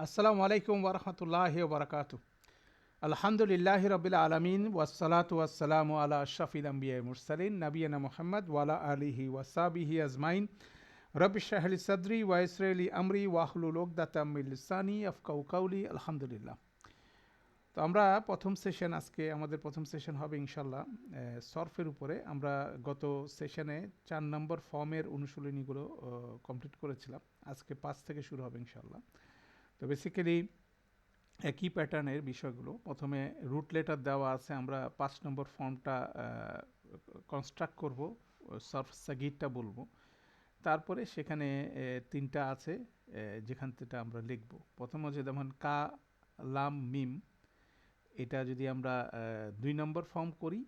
আসসালামু আলাইকুম ওরহমতুল্লাহি ওবরাকাতু। আলহামদুলিল্লাহি রবিল আলমিন ওয়াসসালাতু ওয়াসসালামু আলা আশরাফিল আম্বিয়া মুরসালিন নবিয়ানা মুহাম্মদ ওয়ালা আলিহি ওয়াসাবিহি আজমাইন। রব্বি ইশরাহ লি সাদরি ওয়া ইয়াসসির লি আমরি ওয়াহলুল উকদাতাম মিন লিসানি ইয়াফকাহু কাওলি। আলহামদুলিল্লাহ। তো আমরা আমাদের প্রথম সেশন হবে ইনশাল্লাহ সরফের উপরে। আমরা গত সেশনে 4 নম্বর ফর্মের অনুশীলনীগুলো কমপ্লিট করেছিলাম। আজকে 5 থেকে শুরু হবে ইনশাল্লাহ। তো বেসিক্যালি একই প্যাটার্নের বিষয়গুলো। প্রথমে রুট লেটার দেওয়া আছে, আমরা 5 নম্বর ফর্মটা কনস্ট্রাক্ট করব, সরফ সাগিরটা বলবো। তারপরে সেখানে 3টা আছে যেখান থেকে আমরা লিখব। প্রথম হচ্ছে যেমন কা লাম মিম, এটা যদি আমরা 2 নম্বর ফর্ম করি,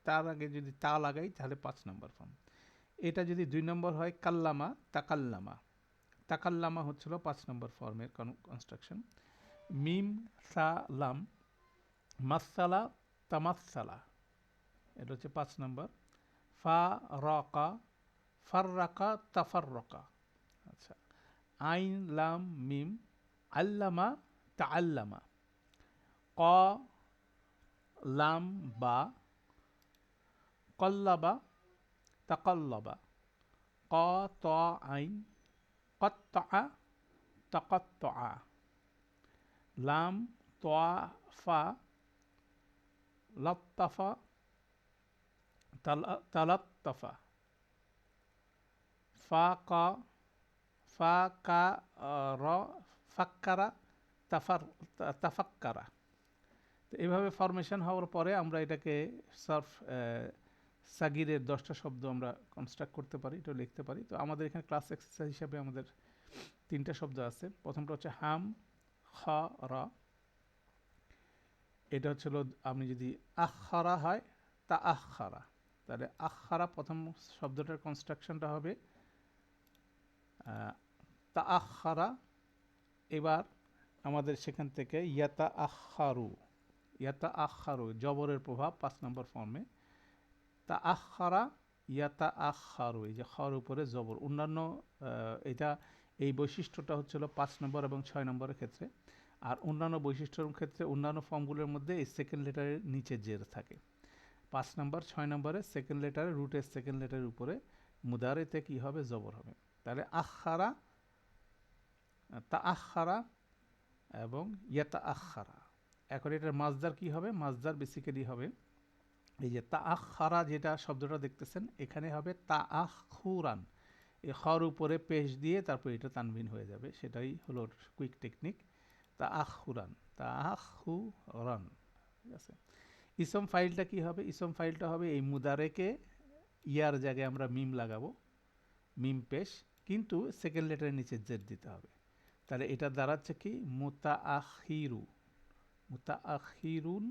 তার আগে যদি তা লাগাই তাহলে 5 নম্বর ফর্ম। এটা যদি 2 নম্বর হয় কাল্লামা তাকাল্লামা, তাকাল্লামা হচ্ছিল 5 নম্বর ফর্মের কনস্ট্রাকশন। মিম সা লাম মাসালা তামাসালা, এটা হচ্ছে 5 নম্বর। ফা রকা ফাররাকা তাফাররকা। আচ্ছা, আইন লাম মিম আল্লামা তাআল্লামা। ক লাম বা কল্লাবা তাকাল্লাবা। ক ত আইন কত্তা তাকাত্তা। লাম তোয়া ফা লত্তাফা তালাত্তাফা। ফা কা ফা কা র ফাক্কারা তাফাক্কারা। তো এইভাবে ফরমেশন হওয়ার পরে আমরা এটাকে সার্ফ সাগিরের 10টা শব্দ আমরা কনস্ট্রাক্ট করতে পারি, এটা লিখতে পারি। তো আমাদের এখানে ক্লাস এক্সারসাইজ হিসাবে আমাদের 3টা শব্দ আছে। প্রথমটা হচ্ছে হাম খ র, এটা হচ্ছিল আপনি যদি আখারা হয় তা আখারা, তাহলে আখারা প্রথম শব্দটার কনস্ট্রাকশনটা হবে তা আখারা। এবার আমাদের সেখান থেকে ইয়াতা আখারু, ইয়াতা আখারু জবরের প্রভাব 5 নম্বর ফর্মে। তা আখারা ইয়াতা আখারু, এই যে খর উপরে জবর। অন্যান্য এটা এই বৈশিষ্ট্যটা হচ্ছিল 5 নম্বর এবং 6 নম্বরের ক্ষেত্রে। আর অন্যান্য বৈশিষ্ট্যের ক্ষেত্রে অন্যান্য ফর্মগুলোর মধ্যে এই সেকেন্ড লেটারের নিচে জের থাকে। 5 নম্বর 6 নম্বরে সেকেন্ড লেটারে রুটের সেকেন্ড লেটারের উপরে মুদারেতে কি হবে, জবর হবে। তাহলে আখারা তা আখারা এবং ইয়াতা আখারা। এখন এটার মাজদার কি হবে? মাজদার বেসিক্যালি হবে এই যে তা আখারা, যেটা শব্দটা দেখতেছেন এখানে হবে তা আখুরান। এই খর উপরে পেশ দিয়ে তারপর এটা তানবিন হয়ে যাবে, সেটাই হলো কুইক টেকনিক। তা আখুরান, তা আখুরান। ঠিক আছে। ইসম ফাইলটা কি হবে? ইসম ফাইলটা হবে এই মুদারেকে ইয়ার জায়গায় আমরা মিম লাগাবো, মিম পেশ, কিন্তু সেকেন্ড লেটারের নিচে জেড দিতে হবে। তাহলে এটা দাঁড়াচ্ছে কি মুতা আখিরু, মুতা আখিরুন।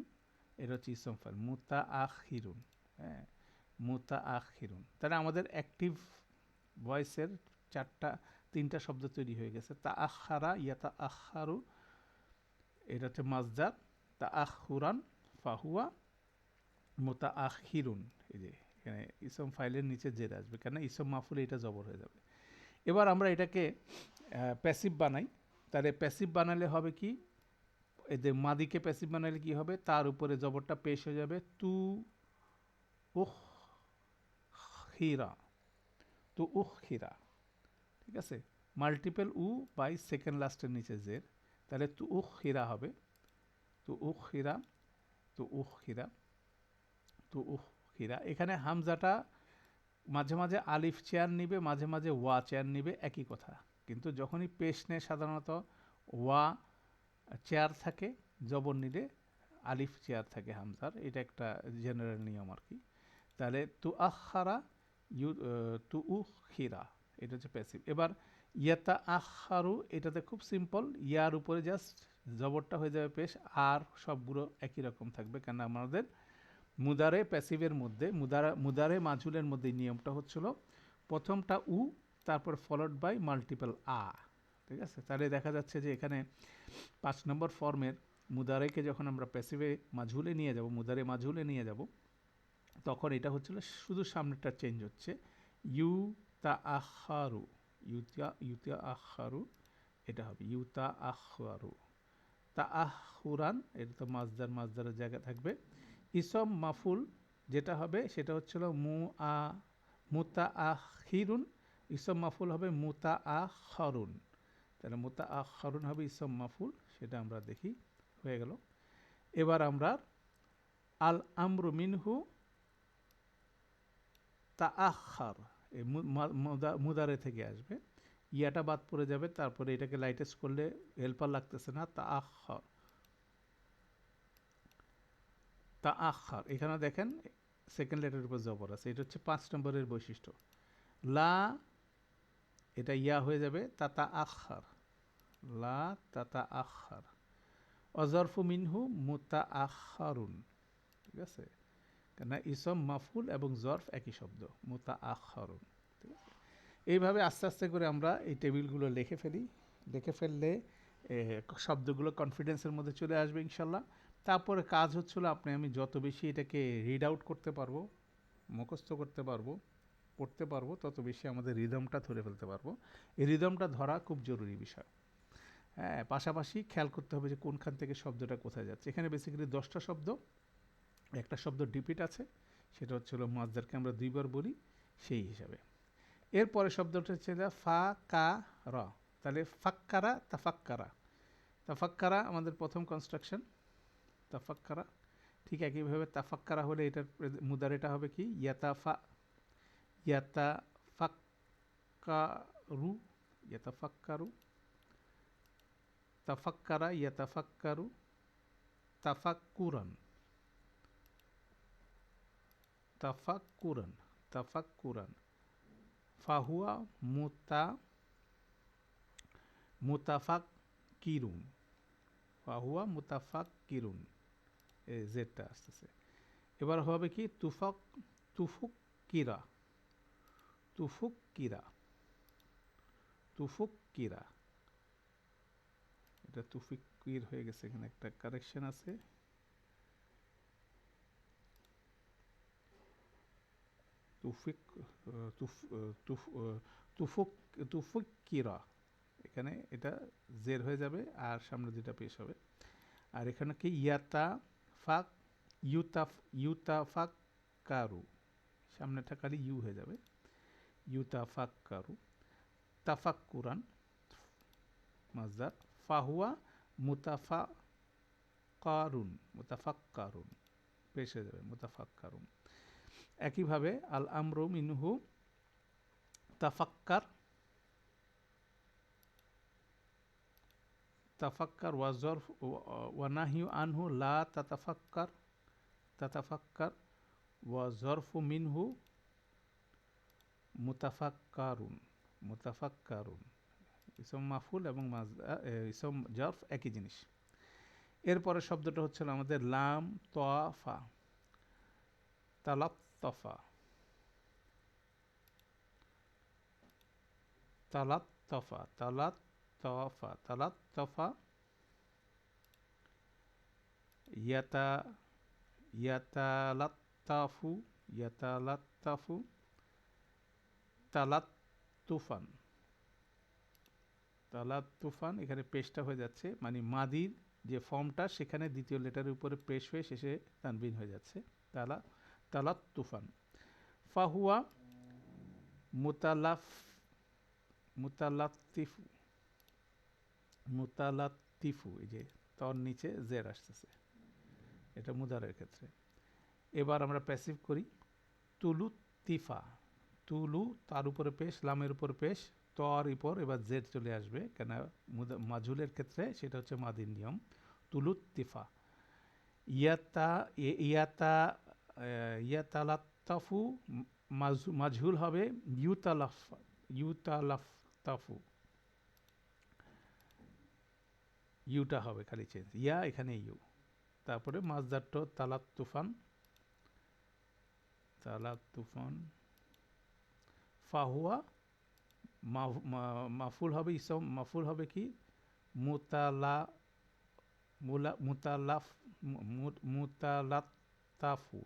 এটা হচ্ছে ইসম ফাইল মুতা আখিরুন। হ্যাঁ, মুতা আখিরুন। তাহলে আমাদের অ্যাক্টিভ ভয়েসের 3টা শব্দ তৈরি হয়ে গেছে। তা আখারা ইয়াতা আখারু, এটা হচ্ছে মাজদার। তা আখুরান ফাহুয়া মুতা আখিরুন। এই যে এখানে ইসম ফাইলের নিচে জের আসবে, কেন ইসম মাফুলে এটা জবর হয়ে যাবে। এবার আমরা এটাকে প্যাসিভ বানাই। তাহলে প্যাসিভ বানালে হবে কি, এদের মাদিকে প্যাসিভ বানালে কি হবে, তার উপরে জবরটা পেশ হয়ে যাবে তু উখ খিরা, তু উখ খিরা। ঠিক আছে, মাল্টিপল উ বাই সেকেন্ড লাস্টের নিচে জের, তাহলে তু উখ খিরা হবে। তু উখ খিরা, তু উখ খিরা, তু উখ খিরা। এখানে হামজাটা মাঝে মাঝে আলিফ চেয়ার নিবে, মাঝে মাঝে ওয়া চেয়ার নিবে, একই কথা। কিন্তু যখনই পেশ নেয় সাধারণত ওয়া চেয়ার থাকে, জবর নিলে আলিফ চেয়ার থাকে হামজার, এটা একটা জেনারেল নিয়ম আর কি। তাহলে তু আখারা তু উ খিরা, এটা হচ্ছে প্যাসিভ। এবার ইয়াতা আখারু, এটাতে খুব সিম্পল, ইয়ার উপরে জাস্ট জবরটা হয়ে যাবে পেশ, আর সবগুলো একই রকম থাকবে। কেন আমাদের মুদারে প্যাসিভের মধ্যে, মুদারে মাজুলের মধ্যে নিয়মটা হচ্ছিল প্রথমটা উ, তারপর ফলোড বাই মাল্টিপল আ। ঠিক আছে, তাহলে দেখা যাচ্ছে যে এখানে 5 নম্বর ফর্মের মুদারেকে যখন আমরা প্যাসিভে মাঝুলে নিয়ে যাব, মুদারে মাঝুলে নিয়ে যাব, তখন এটা হচ্ছিল শুধু সামনেটা চেঞ্জ হচ্ছে, ইউ তা আখারু, ইউতা আখারু, এটা হবে ইউতা আখরু। তা আহুরান, এটা তো মাজদারের জায়গায় থাকবে। ইসম মাফুল যেটা হবে সেটা হচ্ছিল মুতা আখিরুন, ইসম মাফুল হবে মুতা আখরুন। তাহলে মুতা আখরুন হবে ইসম মাফুল, সেটা আমরা দেখি হয়ে গেল। এবার আমরা আল আমরু মিনহু তা আখার, এই মুদারে থেকে আসবে, ইয়াটা বাদ পড়ে যাবে, তারপরে এটাকে লাইটেস্ট করলে হেল্পার লাগতেছে না, তা আখার। তা আখার, এখানে দেখেন সেকেন্ড লেটারের উপর জবর আছে, এটা হচ্ছে 5 নম্বরের বৈশিষ্ট্য। লা, এটা ইয়া হয়ে যাবে তাতা আখার, লা তাতা আখার। অজরফু মিনহু মুতা আখারুন, ঠিক আছে, কেন ইসম মাফুল এবং জরফ একই শব্দ, মুতা আখারুন। ঠিক আছে, এইভাবে আস্তে আস্তে করে আমরা এই টেবিলগুলো লিখে ফেলি। লিখে ফেললে শব্দগুলো কনফিডেন্সের মধ্যে চলে আসবে ইনশাল্লাহ। তারপরে কাজ হচ্ছিল আমি যত বেশি এটাকে রিড আউট করতে পারবো, মুখস্থ করতে পারবো, পড়তে পারবো, তত বেশি আমাদের রিদমটা ধরে ফেলতে পারবো। এই রিদমটা ধরা খুব জরুরি বিষয়। হ্যাঁ, পাশাপাশি খেয়াল করতে হবে যে কোনখান থেকে শব্দটা কোথায় যাচ্ছে। এখানে বেসিক্যালি 10টা শব্দ, একটা শব্দ ডিপিট আছে, সেটা হচ্ছে মাজদারকে আমরা 2বার বলি সেই হিসাবে। এরপরে শব্দটা হচ্ছে ফা কা র, তাহলে ফাক্কারা তাফাক্কারা। তাফাক্কারা আমাদের প্রথম কনস্ট্রাকশন, তাফাক্কারা। ঠিক একইভাবে তাফাক্কারা হলে এটার মুদারেটা হবে কি ইয়াতাফাক্কারু, ইয়াতাফাক্কারু। তাফাক্কারা ইয়াতাফাক্কারু, তাফাক্কুরান, তাফাক্কুরান, তাফাক্কুরান। ফাহুয়া মুতাফাক্কিরুন, ফাহুয়া মুতাফাক্কিরুন, এই জেডটা আসতেছে। এবার হবে কি তুফুক্কিরা, তুফুক্কিরা, তুফুক্কিরা। এটা তুফিক্কির হয়ে গেছে, এখানে একটা কারেকশন আছে। তুফুক্কিরা, এখানে এটা জের হয়ে যাবে আর সামনে দুটা পেশ হবে। আর এখানে কি ইউতাফাক্কারু, সামনেটা খালি ইউ হয়ে যাবে, ইউতাফাক্কারু। তাফাক্কুরান মাজদার, ফাহুয়া মুতাফাক্কারুন, মুতাফাক্কারুন পেশ হয়ে যাবে, মুতাফাক্কারুন। একইভাবে আল আমরু মিনহু তাফাক্কার, তাফাক্কার ওয়াজরফ ওয়ানাহিউ আনহু লা তাতাফাক্কার, তাতাফাক্কার ওয়াজরফু মিনহু মুতাফাক্কারুন, মুতাফাক্কারুন। ইসম মাফুল এবং ইসম জরফ একই জিনিস। এরপরে শব্দটা হচ্ছিল আমাদের লাম তোয়াফা, তালাত্তফা, তালাত্তফা, তালাত্তফা, তালাত্তফা। ইয়াতালাত্তাফু, ইয়াতালাত্তাফু। তালাত্তুফান, তালাত্তুফান। এখানে পেশটা হয়ে যাচ্ছে, মানে মাদির যে ফর্মটা সেখানে দ্বিতীয় লেটারের উপরে পেশ হয়ে শেষে তানবিন হয়ে যাচ্ছে, তালাত্তুফান। ফাহুয়া মুতালাত্তিফু, মুতালাত্তিফু, এই যে তর নিচে জের আসতেছে, এটা মুদারের ক্ষেত্রে। এবার আমরা প্যাসিভ করি, তুলুত্তিফা, তুলু তার উপরে পেশ, লামের উপর পেশ, তর উপর এবার জেড চলে আসবে, কেন মাজুলের ক্ষেত্রে সেটা হচ্ছে মাদির নিয়ম। তুলুত্তিফা। ইয়াতালাত্তাফু মাজহুল হবে ইউতালাফতাফু, ইউটা হবে খালি চেঞ্জ, ইয়া এখানে ইউ। তারপরে মাজদারটো তালাত্তুফান, তালাত্তুফান। ফাহুয়া মাফুল হবে, ইসম মাফুল হবে কি মুতালাত্তাফু,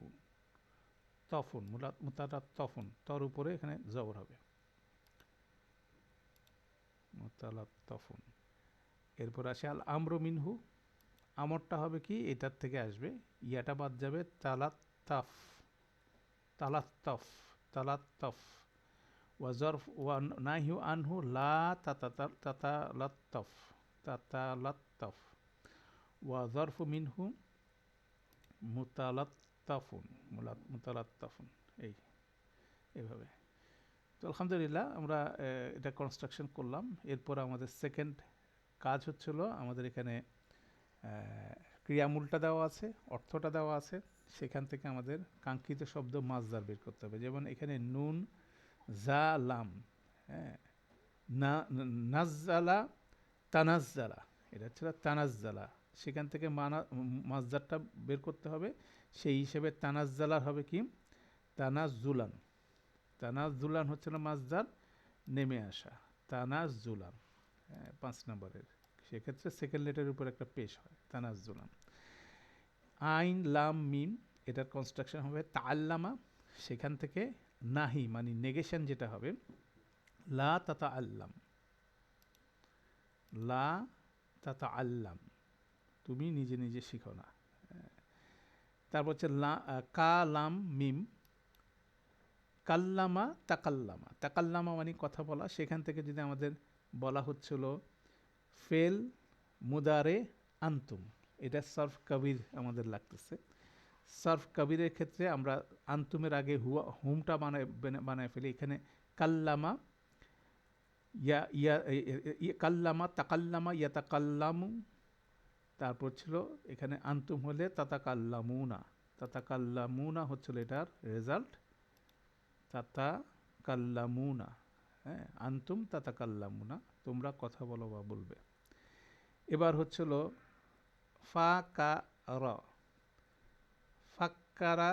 তফুন, মুতালাত্তাফুন, তর উপরে এখানে জবর হবে, মুতালাত্তাফুন। এরপর আসে আল আমরু মিনহু, আমরটা হবে কি, এটার থেকে আসবে, ইয়াটা বাদ যাবে, তালাত্তাফ, তালাত্তফ, তালাত্তফ। ওয়াজরফ ওয়া নাহিউ আনহু লা তাতালাত্তফ, তাতালাত্তফ। ওয়াজরফু মিনহু মুতালাত্তাফুন, মুতালাত্তাফুন। এই এইভাবে। তো আলহামদুলিল্লাহ আমরা এটা কনস্ট্রাকশন করলাম। এরপর আমাদের সেকেন্ড কাজ হচ্ছিল, আমাদের এখানে ক্রিয়ামূলটা দেওয়া আছে, অর্থটা দেওয়া আছে, সেখান থেকে আমাদের কাঙ্ক্ষিত শব্দ মাজদার বের করতে হবে। যেমন এখানে নুন জা লাম, হ্যাঁ, না নাজ্জালা তানাজ্জালা, এটা হচ্ছে তানাজ্জালা, সেখান থেকে মাজদারটা বের করতে হবে। সেই হিসেবে তানাজ্জালার হবে কি, তানাজ্জুলান, তানাজ্জুলান হচ্ছিল মাজদার, নেমে আসা, তানাজ্জুলান, হ্যাঁ, 5 নম্বরের। সেক্ষেত্রে সেকেন্ড লেটারের উপর একটা পেশ হয়, তানাজ্জুলান। আইন লাম মিম, এটার কনস্ট্রাকশন হবে তাআল্লামা, সেখান থেকে নাহি মানে নেগেশন যেটা হবে, লা তাতাআল্লাম, লা তাতাআল্লাম, তুমি নিজে নিজে শিখো না। তারপর হচ্ছে কা লাম মিম, কাল্লামা তাকাল্লামা, তাকাল্লামা মানে কথা বলা, সেখান থেকে যদি আমাদের বলা হচ্ছিল ফেল মুদারে আন্তুম, এটা সরফ কবির আমাদের লাগতেছে। সরফ কবিরের ক্ষেত্রে আমরা আন্তুমের আগে হুমটা বানায় ফেলি। এখানে কাল্লামা, কাল্লামা তাকাল্লামা ইয়াতাকাল্লামু, তারপর ছিল এখানে আন্তুম হলে তাতাকাল্লামুনা, তাতাকাল্লামুনা হচ্ছিল এটার রেজাল্ট, তাতাকাল্লামুনা, হ্যাঁ, আন্তুম তাতাকাল্লামুনা, তোমরা কথা বলো বা বলবে। এবার হচ্ছিল ফা কা র, ফাক্কারা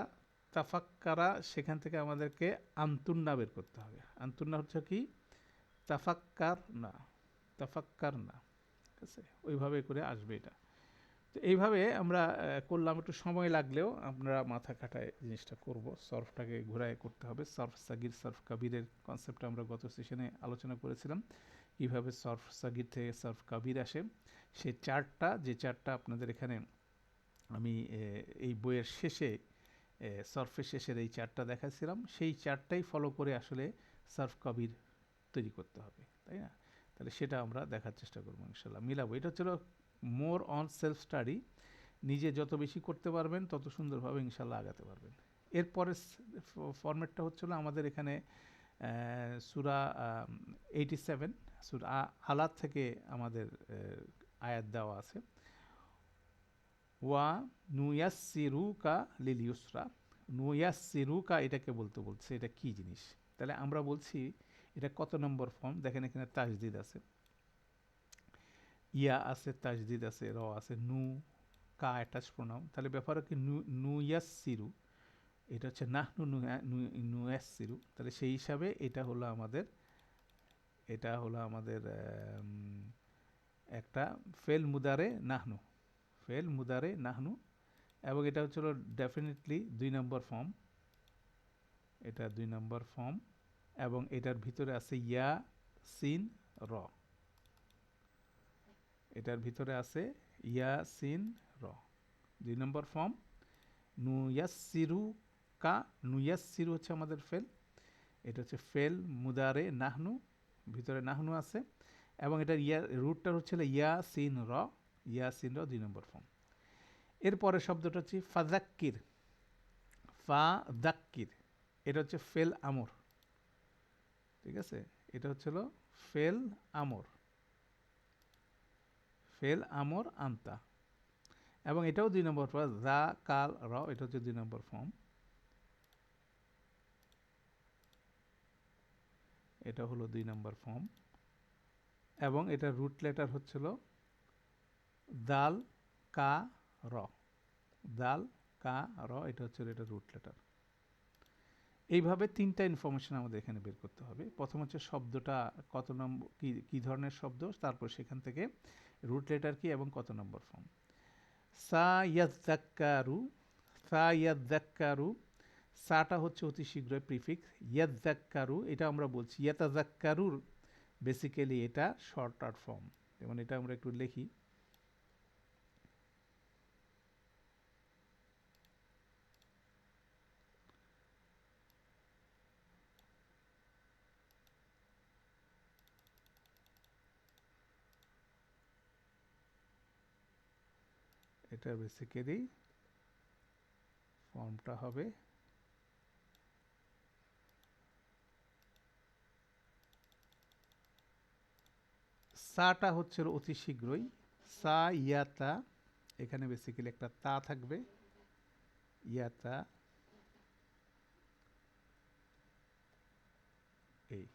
তাফাক্কারা, সেখান থেকে আমাদেরকে আন্তুন্না বের করতে হবে। আন্তুন্না হচ্ছে কি, তাফাক্কার না, তাফাক্কার না, ঠিক আছে, ওইভাবে করে আসবে এটা। তো এইভাবে আমরা করলাম, একটু সময় লাগলেও আমরা মাথা খাটায় জিনিসটা করব। সর্ফটাকে ঘোরায় করতে হবে। সর্ফ সাগির সর্ফ কাবিরের কনসেপ্টটা আমরা গত সেশনে আলোচনা করেছিলাম, কীভাবে সর্ফ সাগির থেকে সর্ফ কাবির আসে। সেই চার্টটা, যে চার্টটা আপনাদের এখানে আমি এই বইয়ের শেষে, সর্ফের শেষের এই চার্টটা দেখাচ্ছিলাম, সেই চার্টটাই ফলো করে আসলে সর্ফ কাবির তৈরি করতে হবে, তাই না? তাহলে সেটা আমরা দেখার চেষ্টা করবো ইনশাল্লাহ, মিলাবো। এটা হচ্ছিল মোর অন সেলফ স্টাডি, নিজে যত বেশি করতে পারবেন তত সুন্দরভাবে ইনশাল্লাহ আগাতে পারবেন। এরপরের ফরম্যাটটা হচ্ছিল আমাদের এখানে সূরা 87, সূরা আলাদ থেকে আমাদের আয়াত দেওয়া আছে। ওয়া নুয়াসসিরুকা লিল ইউসরা, নুয়াসসিরুকা এটাকে বলছে, এটা কি জিনিস? তাহলে আমরা বলছি এটা কত নম্বর ফর্ম? দেখেন এখানে তাজদিদ আছে, ইয়া আছে, তাজদিদ আছে, র আছে, নু কা অ্যাটাচ প্রোনাউন। তাহলে ব্যাপার কি, নুয়াসসিরু, এটা হচ্ছে নাহনু নুয়াসসিরু। তাহলে সেই হিসাবে এটা হলো আমাদের একটা ফেল মুদারে নাহনু, ফেল মুদারে নাহনু, এবং এটা হচ্ছিল ডেফিনেটলি 2 নম্বর ফর্ম, এটা 2 নম্বর ফর্ম, এবং এটার ভিতরে আছে ইয়া সিন র, এটার ভিতরে আছে ইয়া সিন র, 2 নম্বর ফর্ম। নুয়াসসিরু কা, নুয়াসসিরু হচ্ছে আমাদের ফেল, এটা হচ্ছে ফেল মুদারে নাহনু, ভিতরে নাহনু আছে, এবং এটার রুটটা হচ্ছিল ইয়া সিন র, ইয়া সিন র 2 নম্বর ফর্ম। এরপরে শব্দটা হচ্ছে ফাজাক্কির, ফাদাক্কির, এটা হচ্ছে ফেল আমর, ঠিক আছে, এটা হচ্ছিল ফেল আমর, ফেল আমর আন্তা, এবং এটাও 2 নম্বর ফর্ম। যা কাল র, এটা হচ্ছে 2 নম্বর ফর্ম, এটা হলো 2 নম্বর ফর্ম, এবং এটা রুট লেটার হচ্ছিল দাল কা র, দাল কা র, এটা হচ্ছে এটা রুট লেটার। এইভাবে 3টা ইনফরমেশন আমাদের এখানে বের করতে হবে। প্রথম হচ্ছে শব্দটা কত নম্বর, কি ধরনের শব্দ, তারপর সেখান থেকে রুট লেটার কি এবং কত নম্বর ফর্ম। সা ইয়াজ্জাক্কারু, সা ইয়াজ্জাক্কারু, সাটা হচ্ছে অতি শীঘ্রই প্রিফিক্স, ইয়াজ্জাক্কারু এটা আমরা বলছি, ইয়াতাজাক্কারুর বেসিক্যালি এটা শর্টার ফর্ম, যেমন এটা আমরা একটু লিখি, এটা বেসিক্যালি ফর্মটা হবে সাটা হচ্ছে অতি শীঘ্রই, সা ইয়াতা, এখানে বেসিক্যালি একটা তা থাকবে, ইয়াতা, এই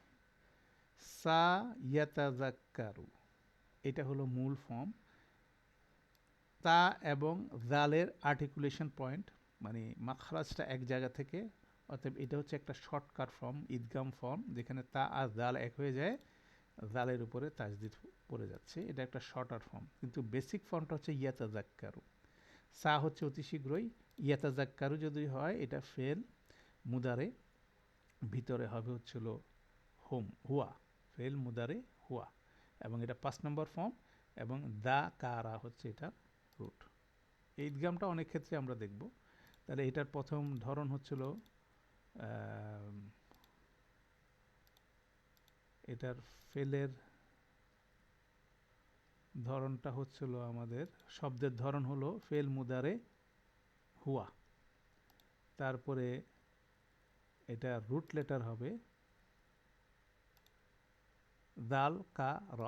সা ইয়াতাযাক্কারু, এটা হলো মূল ফর্ম। তা এবং জালের আর্টিকুলেশন পয়েন্ট, মানে মাখরাজটা এক জায়গা থেকে, অতএব এটা হচ্ছে একটা শর্টকাট ফর্ম, ঈদগাম ফর্ম, যেখানে তা আর জাল এক হয়ে যায়, জালের উপরে তাজদিদ পড়ে যাচ্ছে, এটা একটা শর্টার ফর্ম। কিন্তু বেসিক ফর্মটা হচ্ছে ইয়াতাযাক্কারু। সা হচ্ছে অতি শীঘ্রই, ইয়াতাযাক্কারু যদি হয় এটা ফেল মুদারে, ভিতরে হবে হচ্ছিল হোম হুয়া, ফেল মুদারে হুয়া, এবং এটা 5 নম্বর ফর্ম, এবং দা কারা হচ্ছে এটা রুট। এই ঈদগামটা অনেক ক্ষেত্রে আমরা দেখব। তাহলে এটার প্রথম ধরন হচ্ছিল এটার ফেলের ধরনটা হচ্ছিল, আমাদের শব্দের ধরন হলো ফেল মুদারে হুয়া, তারপরে এটা রুট লেটার হবে দাল কা র,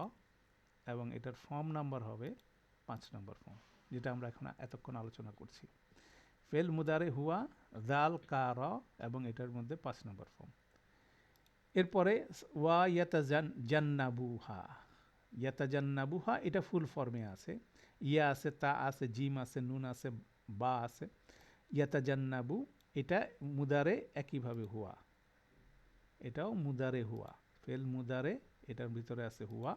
এবং এটার ফর্ম নাম্বার হবে 5 নম্বর ফর্ম, যেটা আমরা এখন এতক্ষণ আলোচনা করছি। ফেল মুদারে হুয়া, দাল কা র, এবং এটার মধ্যে 5 নম্বর ফর্ম। এরপরে ওয়া ইয়াতাজান্নাবুহা, ইয়াতাজান্নাবুহা এটা ফুল ফর্মে আছে, ইয়া আছে, তা আছে, জিম আছে, নুন আছে, বা আছে। ইয়াতাজান্নাবু এটা মুদারে একইভাবে হুয়া, এটাও মুদারে হুয়া, ফেল মুদারে, এটার ভিতরে আছে হুয়া,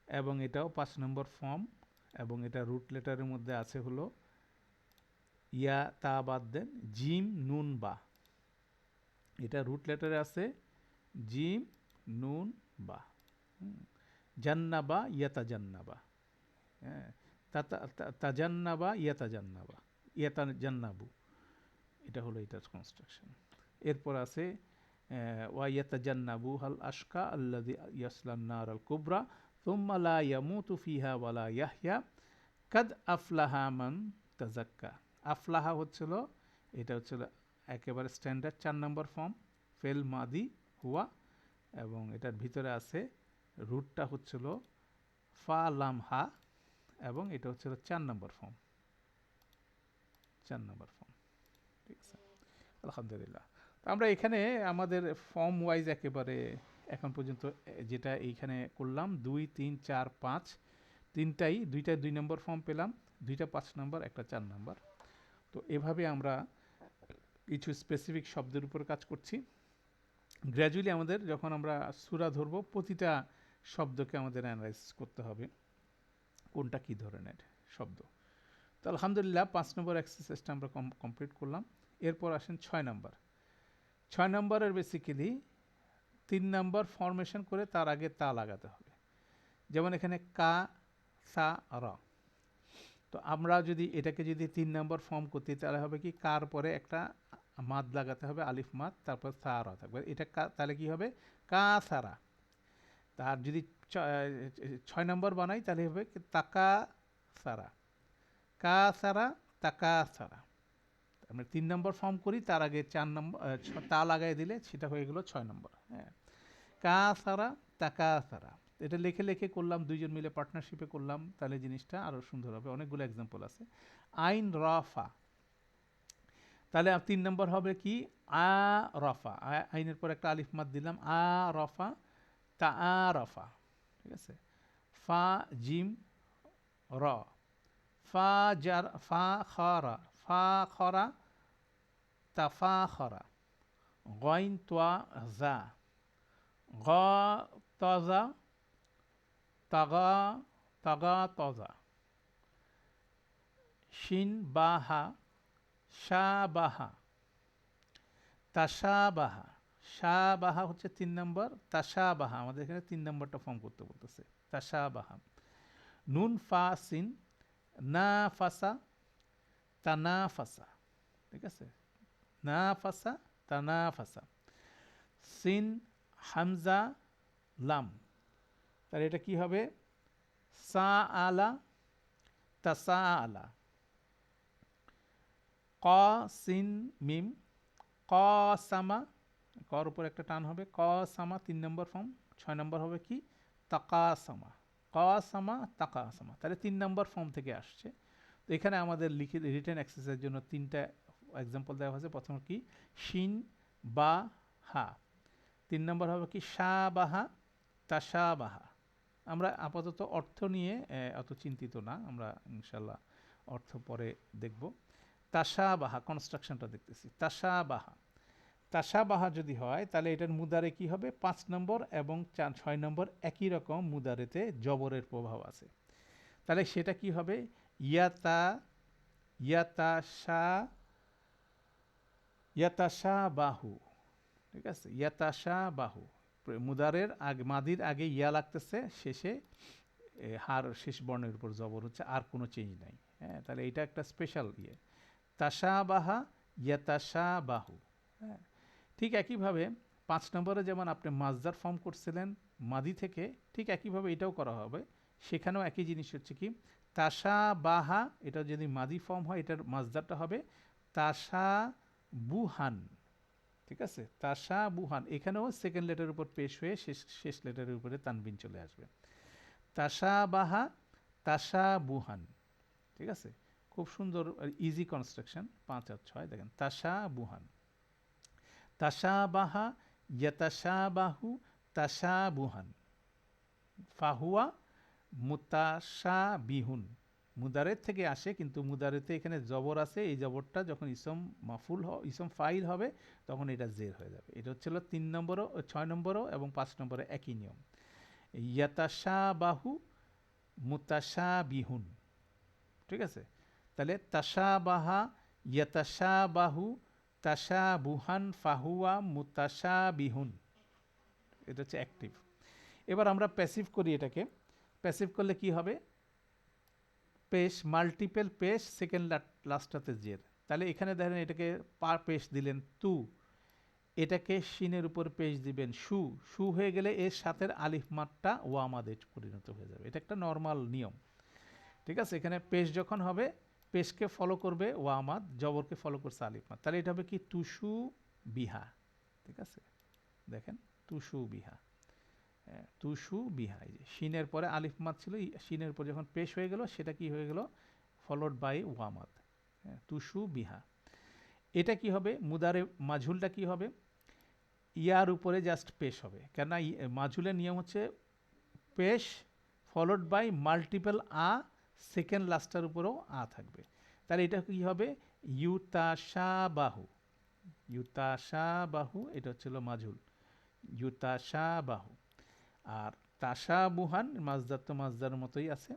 এবং এটাও 5 নম্বর ফর্ম, এবং এটা রুট লেটারের মধ্যে আছে হলো ইয়া তা বাদ দেন জিম নুন বা, এটা রুট লেটারে আছে জিম নুন বা, জান্নাবা ইয়াতাজান্নাবা, হ্যাঁ, তাজান্নাবা ইয়াতাজান্নাবা, ইয়াতাজান্নাবু, এটা হলো এটার কনস্ট্রাকশন। এরপর আছে ওয়া ইয়াতাজান্নাবু হাল আশকা আল্লাযী ইয়াসলান নার আল কুবরা সুম্মা লা ইয়ামুতু ফিহা ওয়া লা ইয়াহইয়া কাদ আফলাহা মান তাযাক্কা। আফলাহা হচ্ছিল, এটা হচ্ছিল একেবারে স্ট্যান্ডার্ড 4 নম্বর ফর্ম, ফেল মাদি হুয়া, এবং এটার ভিতরে আছে রুটটা হচ্ছিল ফা লাম হা, এবং এটা হচ্ছিল 4 নম্বর ফর্ম, 4 নম্বর ফর্ম। ঠিক আছে, আলহামদুলিল্লাহ। তো আমরা এখানে আমাদের ফর্ম ওয়াইজ একেবারে এখন পর্যন্ত যেটা এইখানে করলাম 2, 3, 4, 5, তিনটাই, দুইটা 2 নম্বর ফর্ম পেলাম, দুইটা 5 নম্বর, একটা 4 নম্বর। তো এভাবে আমরা কিছু স্পেসিফিক শব্দের উপর কাজ করছি। গ্র্যাজুয়ালি আমাদের যখন আমরা সূরা ধরবো, প্রতিটা শব্দকে আমাদের অ্যানালাইজ করতে হবে কোনটা কী ধরনের শব্দ। তো আলহামদুলিল্লাহ 5 নম্বর এক্সারসাইজটা আমরা কমপ্লিট করলাম। এরপর আসেন 6 নম্বর। 6 নম্বরের বেসিক্যালি 3 নম্বর ফরমেশন করে তার আগে তা লাগাতে হবে। যেমন এখানে কা সা র, তো আমরা যদি এটাকে যদি 3 নম্বর ফর্ম করতে, তাহলে হবে কি, কার পরে একটা মাদ লাগাতে হবে, আলিফ মাদ, তারপর সা র থাকবে, এটা তাহলে কি হবে কা সারা। তার যদি 6 নম্বর বানাই তাহলে হবে তাকা সারা, কা সারা, তাকা সারা। আমরা 3 নম্বর ফর্ম করি, তার আগে 4 নম্বর তা লাগাই দিলে সেটা হয়ে গেল 6 নম্বর। হ্যাঁ, কা সারা, তাকা সারা, এটা লিখে লিখে করলাম, দুইজন মিলে পার্টনারশিপে করলাম, তাহলে জিনিসটা আরও সুন্দর হবে। অনেকগুলো এক্সাম্পল আছে। আইন রফা, তাহলে 3 নম্বর হবে কি আ রফা, আইনের পর একটা আলিফ মাদ দিলাম, আ রফা, তা আ রফা। ঠিক আছে, ফা জিম র, ফা জার, ফা খরা, ফা খরা, তাফা খরা, গইন তোয়া জা, গ তজা, তাগা, তাগা তজা, শিন বাহা, শা বাহা, তাসা বাহা, শা বাহা হচ্ছে 3 নম্বর, তাসা বাহা আমাদের এখানে 3 নম্বরটা ফর্ম করতে বলতেছে, তাশাবাহা। নুন ফা সিন নাফাসা তানাফাসা, ঠিক আছে, নাফাসা তানাফাসা। সিন হামজা লাম, তাহলে এটা কি হবে? সা আলা তাসা আলা। ক সিন মিম কসামা, কর উপর একটা টান হবে, কসামা 3 নম্বর ফর্ম। 6 নম্বর হবে কি? তাকাসামা, কসামা তাকাসামা, তাহলে 3 নম্বর ফর্ম থেকে আসছে। তো এখানে আমাদের লিখিত রিটেন এক্সারসাইজের জন্য 3টা এক্সাম্পল দেওয়া হয়েছে। প্রথম কি? শিন বা হা। 3 নম্বর হবে কি? শা বাহা তাশা বাহা। আমরা আপাতত অর্থ নিয়ে অত চিন্তিত না, আমরা ইনশাল্লাহ অর্থ পরে দেখব। তাশা বাহা কনস্ট্রাকশনটা দেখতেছি। তাশা বাহা, তাশা বাহা যদি হয় তাহলে এটার মুদারে কি হবে? 5 নম্বর এবং 6 নম্বর একই রকম মুদারেতে জবরের প্রভাব আছে। তাহলে সেটা কি হবে? ইয়াতা ইয়াতাশা ইয়াতাশা বাহু, ঠিক আছে, ইয়াতাশা বাহু। মুদারের আগে মাদির আগে ইয়া লাগতেছে, শেষে হার শেষ বর্ণের উপর জবর হচ্ছে, আর কোনো চেঞ্জ নাই। হ্যাঁ, তাহলে এটা একটা স্পেশাল ইয়ে। তাশা বাহা ইয়াতাশা বাহু। হ্যাঁ, ঠিক একইভাবে 5 নম্বরে যেমন আপনি মাজদার ফর্ম করছিলেন মাদি থেকে, ঠিক একইভাবে এটাও করা হবে। সেখানেও একই জিনিস হচ্ছে কি? তাশা বাহা, এটা যদি মাদি ফর্ম হয় এটার মাজদারটা হবে তাশা বুহান, ঠিক আছে, তাশা বুহান। এখানেও সেকেন্ড লেটারের উপর পেশ হয়ে শেষ লেটারের উপরে তানবিন চলে আসবে। তাশা বাহা তাশা বুহান, ঠিক আছে, খুব সুন্দর ইজি কনস্ট্রাকশন। 5 আর 6 দেখেন, তাশা বুহান। তাশা বাহা ইয়াতাশা বাহু তাশা বুহান। ফাহুয়া মুতাশা বিহুন, মুদারের থেকে আসে, কিন্তু মুদারেতে এখানে জবর আছে। এই জবরটা যখন ইসম মাফুল ইসম ফাইল হবে তখন এটা জের হয়ে যাবে। এটা হচ্ছিল 3 নম্বরও 6 নম্বরও এবং 5 নম্বরে একই নিয়ম। ইয়াতাশা বাহু মুতাশা বিহুন, ঠিক আছে। তাহলে তাশা বাহা ইয়াতাশা বাহু তাশা বুহান ফাহুয়া মুতাশা বিহুন, এটা হচ্ছে অ্যাক্টিভ। এবার আমরা প্যাসিভ করি এটাকে। প্যাসিভ করলে কি হবে? পেশ মাল্টিপল পেশ সেকেন্ড লাস্টটাতে জের। তাহলে এখানে দেখেন এটাকে পার পেশ দিলেন তু, এটাকে শিনের উপর পেশ দিবেন শু, শু হয়ে গেলে এর সাথে আলিফ মাতটা ওয়ামাদে পরিণত হয়ে যাবে। এটা একটা নর্মাল নিয়ম, ঠিক আছে। এখানে পেশ যখন হবে পেশকে ফলো করবে ওয়ামাদ, জবরকে ফলো করছে আলিফ মাদ। তাহলে এটা হবে কি? তুসু বিহা, ঠিক আছে, দেখেন তুসু বিহা, তুসু বিহা। এই যে শিনের পরে আলিফ মাদ ছিল, শিনের পর যখন পেশ হয়ে গেল সেটা কি হয়ে গেল? ফলোড বাই ওয়ামাদ, তুসু বিহা। এটা কি হবে? মুদারে মাঝুলটা কি হবে? ইয়ার উপরে জাস্ট পেশ হবে, কেন মাঝুলের নিয়ম হচ্ছে পেশ ফলোড বাই মাল্টিপল আ, সেকেন্ড লাস্টার উপরেও আ থাকবে। তাহলে এটা কি হবে? ইউতাশা বাহু, ইউতাশা বাহু, এটা হচ্ছিল মাঝুল, ইউতাশা বাহু। আর তাশা বুহান মাজদার তো মাজদার মতোই আছে।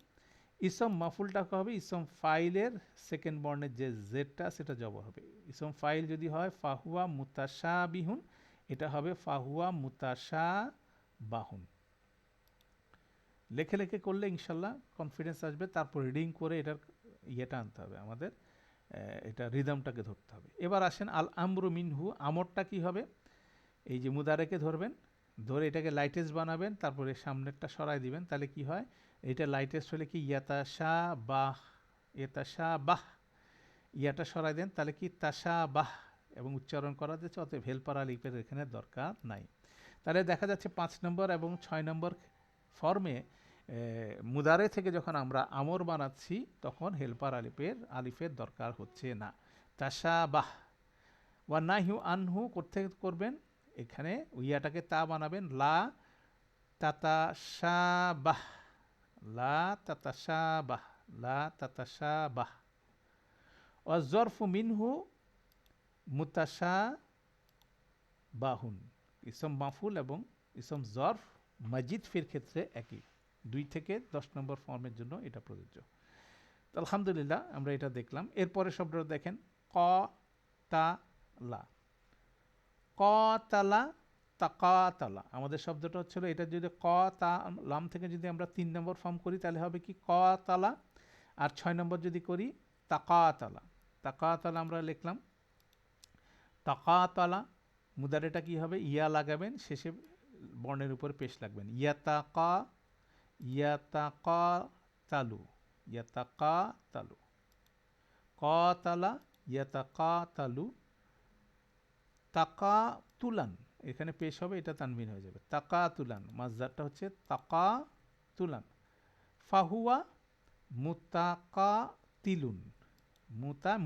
ইসম মাফুলটা হবে ইসম ফাইলের সেকেন্ড বর্ণের যে জেডটা সেটা জবর হবে। ইসম ফাইল যদি হয় ফাহুয়া মুতাশা বিহুন, এটা হবে ফাহুয়া মুতাশা বাহুন। লেখে লেখে করলে ইনশাল্লাহ কনফিডেন্স আসবে। তারপর রিডিং করে এটার ইয়েটা আনতে হবে আমাদের, এটা রিদমটাকে ধরতে হবে। এবার আসেন আল আমরু মিনহু, আমরটা কি হবে? এই যে মুদারেকে ধরবেন, ধরে এটাকে লাইটেস্ট বানাবেন, তারপরে সামনেরটা সরাই দিবেন। তাহলে কি হয়? এটা লাইটেস্ট হলে কি? ইয়াতাশা বাহ, ইয়াতাশা বাহ, ইয়াটা সরাই দেন, তাহলে কি? তাশা বাহ, এবং উচ্চারণ করা যাচ্ছে। অতএব হেল্পার আলিফের এখানে দরকার নাই। তাহলে দেখা যাচ্ছে 5 নম্বর এবং 6 নম্বর ফর্মে মুদারে থেকে যখন আমরা আমর বানাচ্ছি তখন হেল্পার আলিফের দরকার হচ্ছে না। তাশা বাহ। ওয়া নাহিউ আনহু করতে করবেন, এখানে ইয়াটাকে তা বানাবেন, লা তাতাশা বাহ, লা তাতাশা বাহ, লা তাতাশা বাহ। ওয়া জরফু মিনহু মুতাশা বাহুন, ইসম মাফুল এবং ইসম জরফ মাজিদ ফির ক্ষেত্রে একই, 2 থেকে 10 নম্বর ফর্মের জন্য এটা প্রযোজ্য। তো আলহামদুলিল্লাহ আমরা এটা দেখলাম। এরপরে শব্দটা দেখেন, ক তা লা। ক তালা তাকাতালা, আমাদের শব্দটা হচ্ছিল এটা যদি ক তা লাম থেকে যদি আমরা 3 নম্বর ফর্ম করি তাহলে হবে কি ক তালা, আর 6 নম্বর যদি করি তাকাতালা। তাকাতালা আমরা লিখলাম তাকাতালা, মুদারেটা কি হবে ইয়া লাগাবেন শেষে বর্ণের উপর পেশ লাগবেন, ইয়াতাকা ইয়াতাকা তালু ইয়াতাকা তালু, কাতালা ইয়াতাকা তালু, তাকা তুলান এখানে পেশ হবে, এটা তানবিন হয়ে যাবে, তাকা তুলান মাজদারটা হচ্ছে তাকা তুলান। ফাহুয়া মুতাকা তিলুন,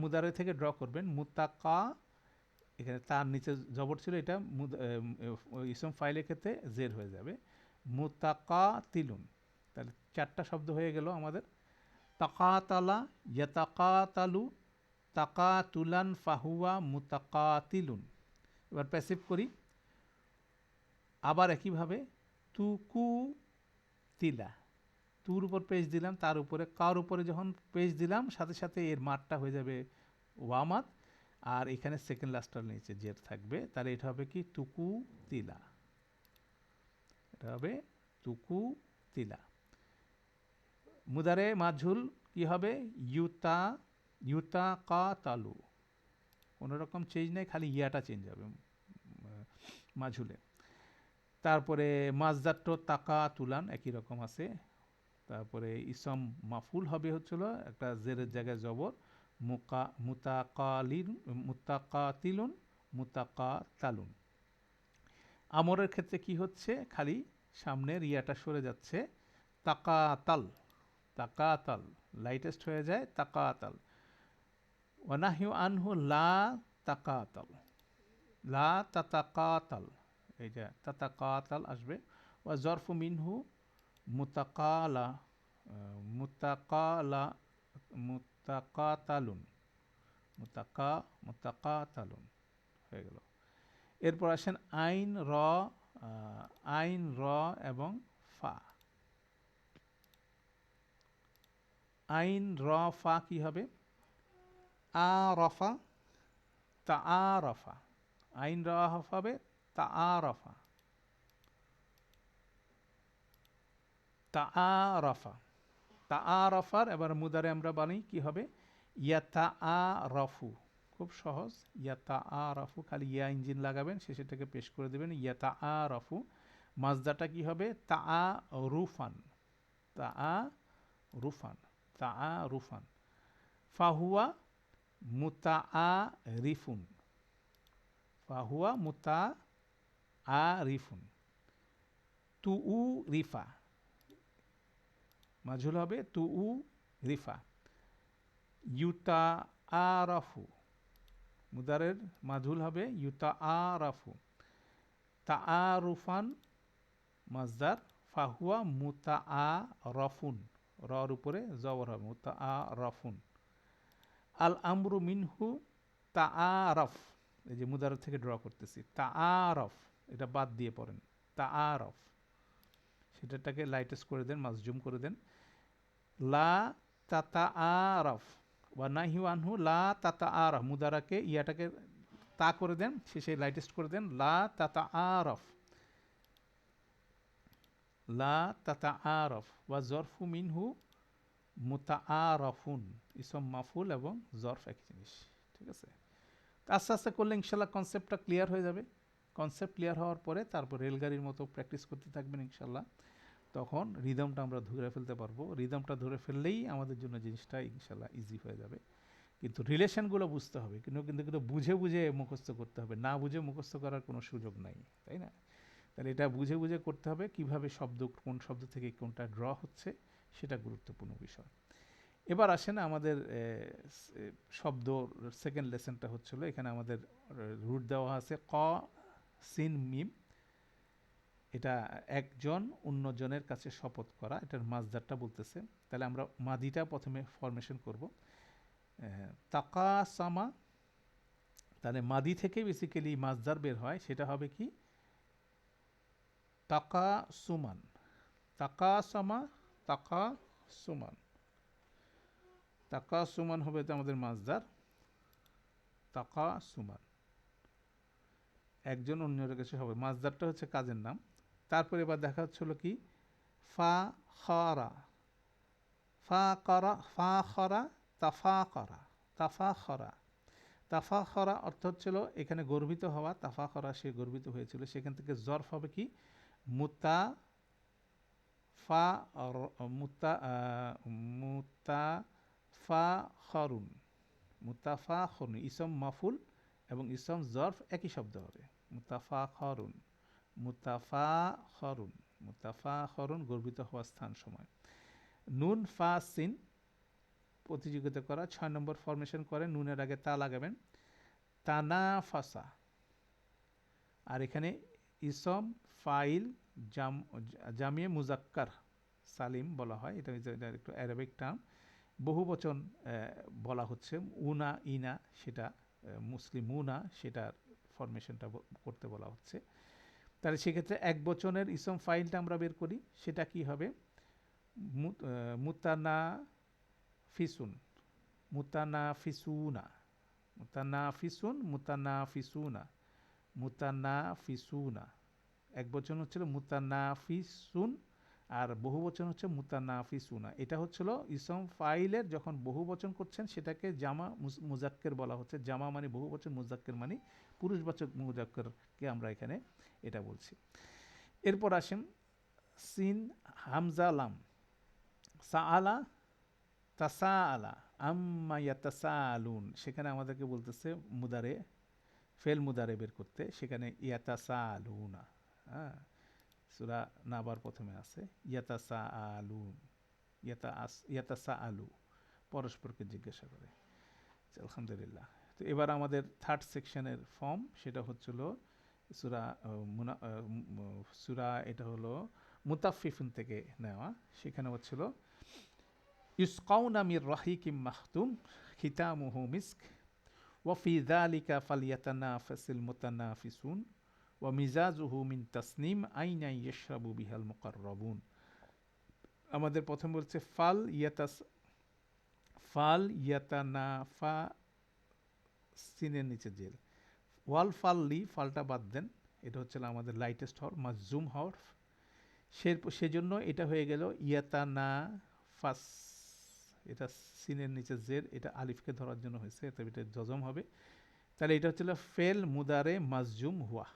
মুদারে থেকে ড্র করবেন, মুতাকা এখানে তার নিচে জবর ছিল, এটা ইসম ফাইলের ক্ষেত্রে জের হয়ে যাবে, মুতাকা তিলুন। তাহলে 4টা শব্দ হয়ে গেল আমাদের, তাকাতালা ইয়াতাকাতালু তাকাতুলান ফাহুয়া মুতাকাতিলুন। এবার প্যাসিভ করি, আবার একইভাবে তুকু তিলা, তুর উপর পেজ দিলাম, তার উপরে কার উপরে যখন পেজ দিলাম সাথে সাথে এর মাঠটা হয়ে যাবে ওয়ামাত, আর এখানে সেকেন্ড লাস্টটার নিচে জের থাকবে, তাহলে এটা হবে কি তুকু তিলা, এটা হবে তুকু তিলা। মুদারে মাঝুল কি হবে ইউতা ইউতা কা তালু, কোনো রকম চেঞ্জ নেই, খালি ইয়াটা চেঞ্জ হবে মাঝুলে। তারপরে মাজদারটো তাকা তুলান একই রকম আছে। তারপরে ইসম মাফুল হবে হচ্ছিল একটা জেরের জায়গায় জবর, মুতাকাতিলুন মুতাকাতালুন। আমরের ক্ষেত্রে কি হচ্ছে খালি সামনের ইয়াটা সরে যাচ্ছে, তাকাতাল তাকাতাল লাইটেস্ট হয়ে যায় তাকাতাল। ওয়ানাহিউ আনহু লা তাকাতাল লা তাতাকাতাল, এই যে তাতাকাতাল আসবে। ওয়া জরফু মিনহু মুতাকালা মুতাকালা মুতাকাতালুন মুতাকাতালুন হয়ে গেল। এরপর আসেন আইন র এবং ফা। আইন র ফা কি হবে আরফা তাআরাফা, আইন র হবে তাআরাফা তাআরাফা তাআরাফার এবার মুদারে আমরা বানাই কি হবে ইয়াতাআরাফু, খুব সহজ, ইয়াতাআরাফু খালি ইয়া ইঞ্জিন লাগাবেন শেষেটাকে পেশ করে দেবেন ইয়াতাআরাফু। মাজদাটা কি হবে তাআরুফান তাআরুফান তাআরুফান। ফাহুয়া মুতাআরিফুন ফাহুয়া মুতাআরিফুন। তুউ রিফা মাজহুল হবে তুউ রিফা। ইউতা আরাফু মুদারের মাজহুল হবে ইউতা আরাফু। তাআরুফান মাজদার, ফাহুয়া মুতাআরফুন রর উপরে জবর হবে মুতাআরফুন। আল আমরু মিনহু তাআরফ, এই যে মুদারের থেকে ড্র করতেছি তাআরফ, এটা বাদ দিয়ে পড়েন তাআরফ, সেটাকে লাইটেস্ট করে দেন মাজজুম করে দেন। লা তাতাআরাফ ওয়া নাহিউ আনহু লা তাতাআরাফ, মুদারাকে ইয়াটাকে তা করে দেন শেষে লাইটেস্ট করে দেন লা তাতাআরাফ লা তাতাআরাফ। ওয়া জরফু মিনহু মুতাআরাফুন, ইসম মাফুল এবং জরফ একই জিনিস, ঠিক আছে। আস্তে আস্তে করলে ইনশাল্লাহ কনসেপ্টটা ক্লিয়ার হয়ে যাবে। কনসেপ্ট ক্লিয়ার হওয়ার পরে তারপর রেলগাড়ির মতো প্র্যাকটিস করতে থাকবেন ইনশাল্লাহ, তখন রিদমটা আমরা ধরে ফেলতে পারবো। রিদমটা ধরে ফেললেই আমাদের জন্য জিনিসটা ইনশাল্লাহ ইজি হয়ে যাবে। কিন্তু রিলেশনগুলো বুঝতে হবে, কিন্তু বুঝে বুঝে মুখস্থ করতে হবে, না বুঝে মুখস্থ করার কোনো সুযোগ নাই, তাই না? তাহলে এটা বুঝে বুঝে করতে হবে, কিভাবে শব্দ কোন শব্দ থেকে কোনটা ড্র হচ্ছে সেটা গুরুত্বপূর্ণ বিষয়। এবার আসেন আমাদের শব্দ সেকেন্ড লেসনটা হচ্ছিল, এখানে আমাদের রুট দেওয়া আছে ক সিন মিম, এটা একজন অন্যজনের কাছে শপথ করা, এটার মাজদারটা বলতেছে। তাহলে আমরা মাদিটা প্রথমে ফরমেশন করব, তাকাসামা, তাহলে মাদি থেকে বেসিক্যালি মাজদার বের হয়, সেটা হবে কি তাকাসুমান, তাকাসামা তাকাসুমান, তাকাসুমান হবে তো আমাদের মাজদার তাকাসুমান। একজন অন্যের কাছে হবে, মাজদারটা হচ্ছে কাজের নাম। তারপরে এবার দেখা হচ্ছিল কি ফা খরা, ফা করা, ফা খরা, তাফা করা, তাফা খরা। তাফা খরা অর্থ হচ্ছিল এখানে গর্বিত হওয়া, তাফা খরা সে গর্বিত হয়েছিল, সেখান থেকে জরফ হবে কি মুতা ফা মুতা মুতা ফা খরুন, মুতাফা খরুন, ইসম মাফুল এবং ইসম জরফ একই শব্দ হবে, মুতাফা খরুন, মুতাফা খরুন, মুতাফা খরুন গর্বিত হওয়ার স্থান সময়। নুন ফা সিন প্রতিযোগিতা করা, 6 নম্বর ফরমেশন করে, নুনের আগে তা লাগাবেন, তানা ফাসা। আর এখানে ইসম ফাইল জামিয়ে মুজাক্কার সালিম বলা হয়, এটা একটু অ্যারাবিক টার্ম, বহু বচন বলা হচ্ছে, উনা ইনা সেটা মুসলিম উনা সেটার ফরমেশনটা করতে বলা হচ্ছে। তাহলে সেক্ষেত্রে এক বচনের ইসম ফাইলটা আমরা বের করি, সেটা কি হবে মুতানা ফিসুন, মুতানা ফিসুনা, মুতানা ফিসুন, মুতানা ফিসুনা, মুতানা ফিসুনা। এক বচন হচ্ছিল মুতানা ফিসুন আর বহু বচন হচ্ছে মুতানা ফিসুনা। এটা হচ্ছিল ইসম ফাইলের যখন বহু বচন করছেন সেটাকে জামা মুজাক্কের বলা হচ্ছে, জামা মানে বহু বচন, মুজাক্কের মানে পুরুষবাচক মুজাক্কেরকে আমরা এখানে এটা বলছি। এরপর আসেন সিন হামজা লাম, সাআলা তাসাআলা আম্মা ইয়াতাসাআলুন, সেখানে আমাদেরকে বলতেছে মুদারে ফেল মুদারে বের করতে, সেখানে ইয়াতাসাআলুনা, হ্যাঁ সূরা নাবার প্রথমে আছে ইয়াতাসাআলুন, ইয়াতাসাআলু পরস্পরকে জিজ্ঞাসা করে। আলহামদুলিল্লাহ। তো এবার আমাদের থার্ড সেকশনের ফর্ম, সেটা হচ্ছিল সূরা এটা হলো মুতাফফিফুন থেকে নেওয়া, সেখানে হচ্ছিল ইউসকাউনা মির রাহিকিম মাখতুম খিতামুহু মিস্ক ওয়া ফি যালিকা ফালইয়াতানাফাসিল মুতানাফিসুন ওয়া মিজাজুহু মিন তাসনিম আইনা ইয়াশরাবু বিহাল মুকাররাবুন। আমাদের প্রথম বলছে ফাল ইয়াতানাফা সিনের নিচে জেল, ওয়াল ফাল লি, ফালটা বাদ দেন, এটা হচ্ছে আমাদের লাইটেস্ট হরফ, মাজুম হরফ, সেজন্য এটা হয়ে গেল ইয়াতানা ফাস, এটা সিনের নিচে জের, এটা আলিফকে ধরার জন্য হয়েছে, তবে এটা জজম হবে। তাহলে এটা হচ্ছিল ফেল মুদারে মাজুম হুয়া,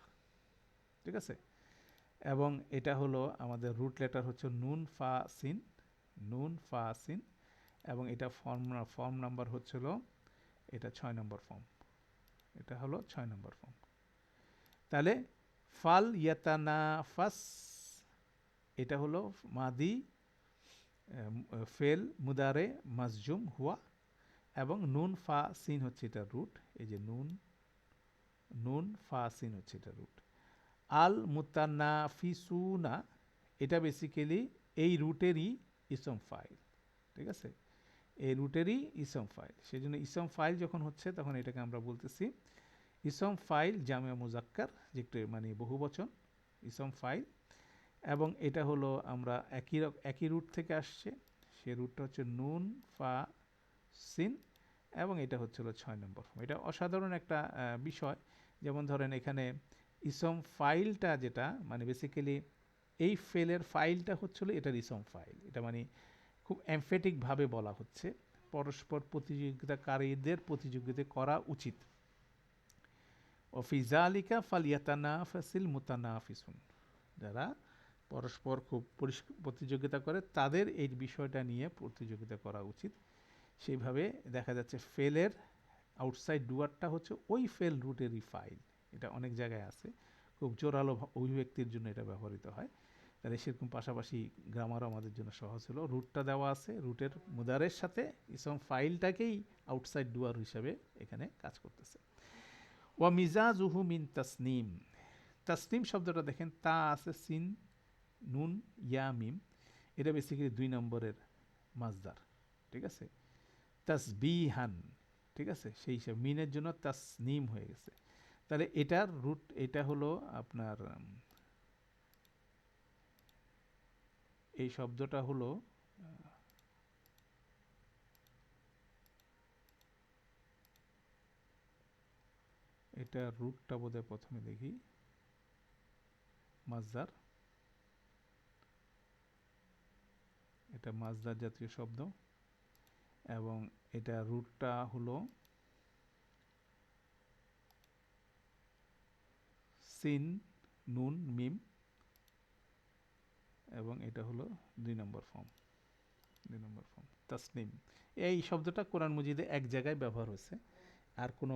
ঠিক আছে। এবং এটা হলো আমাদের রুট লেটার হচ্ছে নুন ফা সিন, নুন ফা সিন, এবং এটা ফর্ম নাম্বার হচ্ছিল এটা 6 নম্বর ফর্ম, এটা হলো 6 নম্বর ফর্ম। তাহলে ফাল ইয়াতানাফাস এটা হলো মাদি ফেল মুদারে মাজজুম হুয়া, এবং নুন ফা সিন হচ্ছে এটা রুট, এই যে নুন ফা সিন হচ্ছে এটা রুট। আল মুতানাফিসুনা এটা বেসিক্যালি এই রুটেরই ইসম ফাইল, ঠিক আছে, এই রুটেরই ইসম ফাইল, সেই জন্য ইসম ফাইল যখন হচ্ছে তখন এটাকে আমরা বলতেছি ইসম ফাইল জামিয়া মুজাক্কার, যেটা মানে বহু বচন ইসম ফাইল। এবং এটা হলো আমরা একই রুট থেকে আসছে, সে রুটটা হচ্ছে নুন ফা সিন, এবং এটা হচ্ছিল 6 নম্বর ফর্ম। এটা অসাধারণ একটা বিষয়, যেমন ধরেন এখানে ইসম ফাইলটা যেটা মানে বেসিক্যালি এই ফেলের ফাইলটা হচ্ছিল এটার ইসম ফাইল, এটা মানে খুব এমফেটিকভাবে বলা হচ্ছে পরস্পর প্রতিযোগিতাকারীদের প্রতিযোগিতা করা উচিত। ওফিজালিকা ফালিয়াতানাফাসিল মুতানাফিসুন, যারা পরস্পর খুব প্রতিযোগিতা করে তাদের এই বিষয়টা নিয়ে প্রতিযোগিতা করা উচিত। সেইভাবে দেখা যাচ্ছে ফেলের আউটসাইড ডুয়ারটা হচ্ছে ওই ফেল রুটেরই ফাইল, এটা অনেক জায়গায় আছে, খুব জোরালো অভিব্যক্তির জন্য এটা ব্যবহৃত হয়। তাহলে সেরকম পাশাপাশি গ্রামারও আমাদের জন্য সহজ হলো, রুটটা দেওয়া আছে, রুটের মুদারের সাথে ইসম ফাইলটাকেই আউটসাইড ডুয়ার হিসাবে এখানে কাজ করতেছে। ওয়া মিজাজুহু মিন তাসনিম, তাসনিম শব্দটা দেখেন তা আছে সিন নুন ইয়া মিম, এটা বেসিক্যালি 2 নম্বরের মাজদার, ঠিক আছে, তাসবিহান, ঠিক আছে, সেই হিসাবে মিনের জন্য তাসনিম হয়ে গেছে। তাহলে এটার রুট এটা হলো আপনার এই শব্দটা হলো এটা রুটটা বোধহয় প্রথমে দেখি, মাজদার, এটা মাজদার জাতীয় শব্দ, এবং এটা রুটটা হলো সিন নুন মিম, এবং এটা হলো 2 নম্বর ফর্ম, 2 নম্বর ফর্ম তাসনিম। এই শব্দটা কোরআন মজিদে এক জায়গায় ব্যবহার হয়েছে, আর কোনো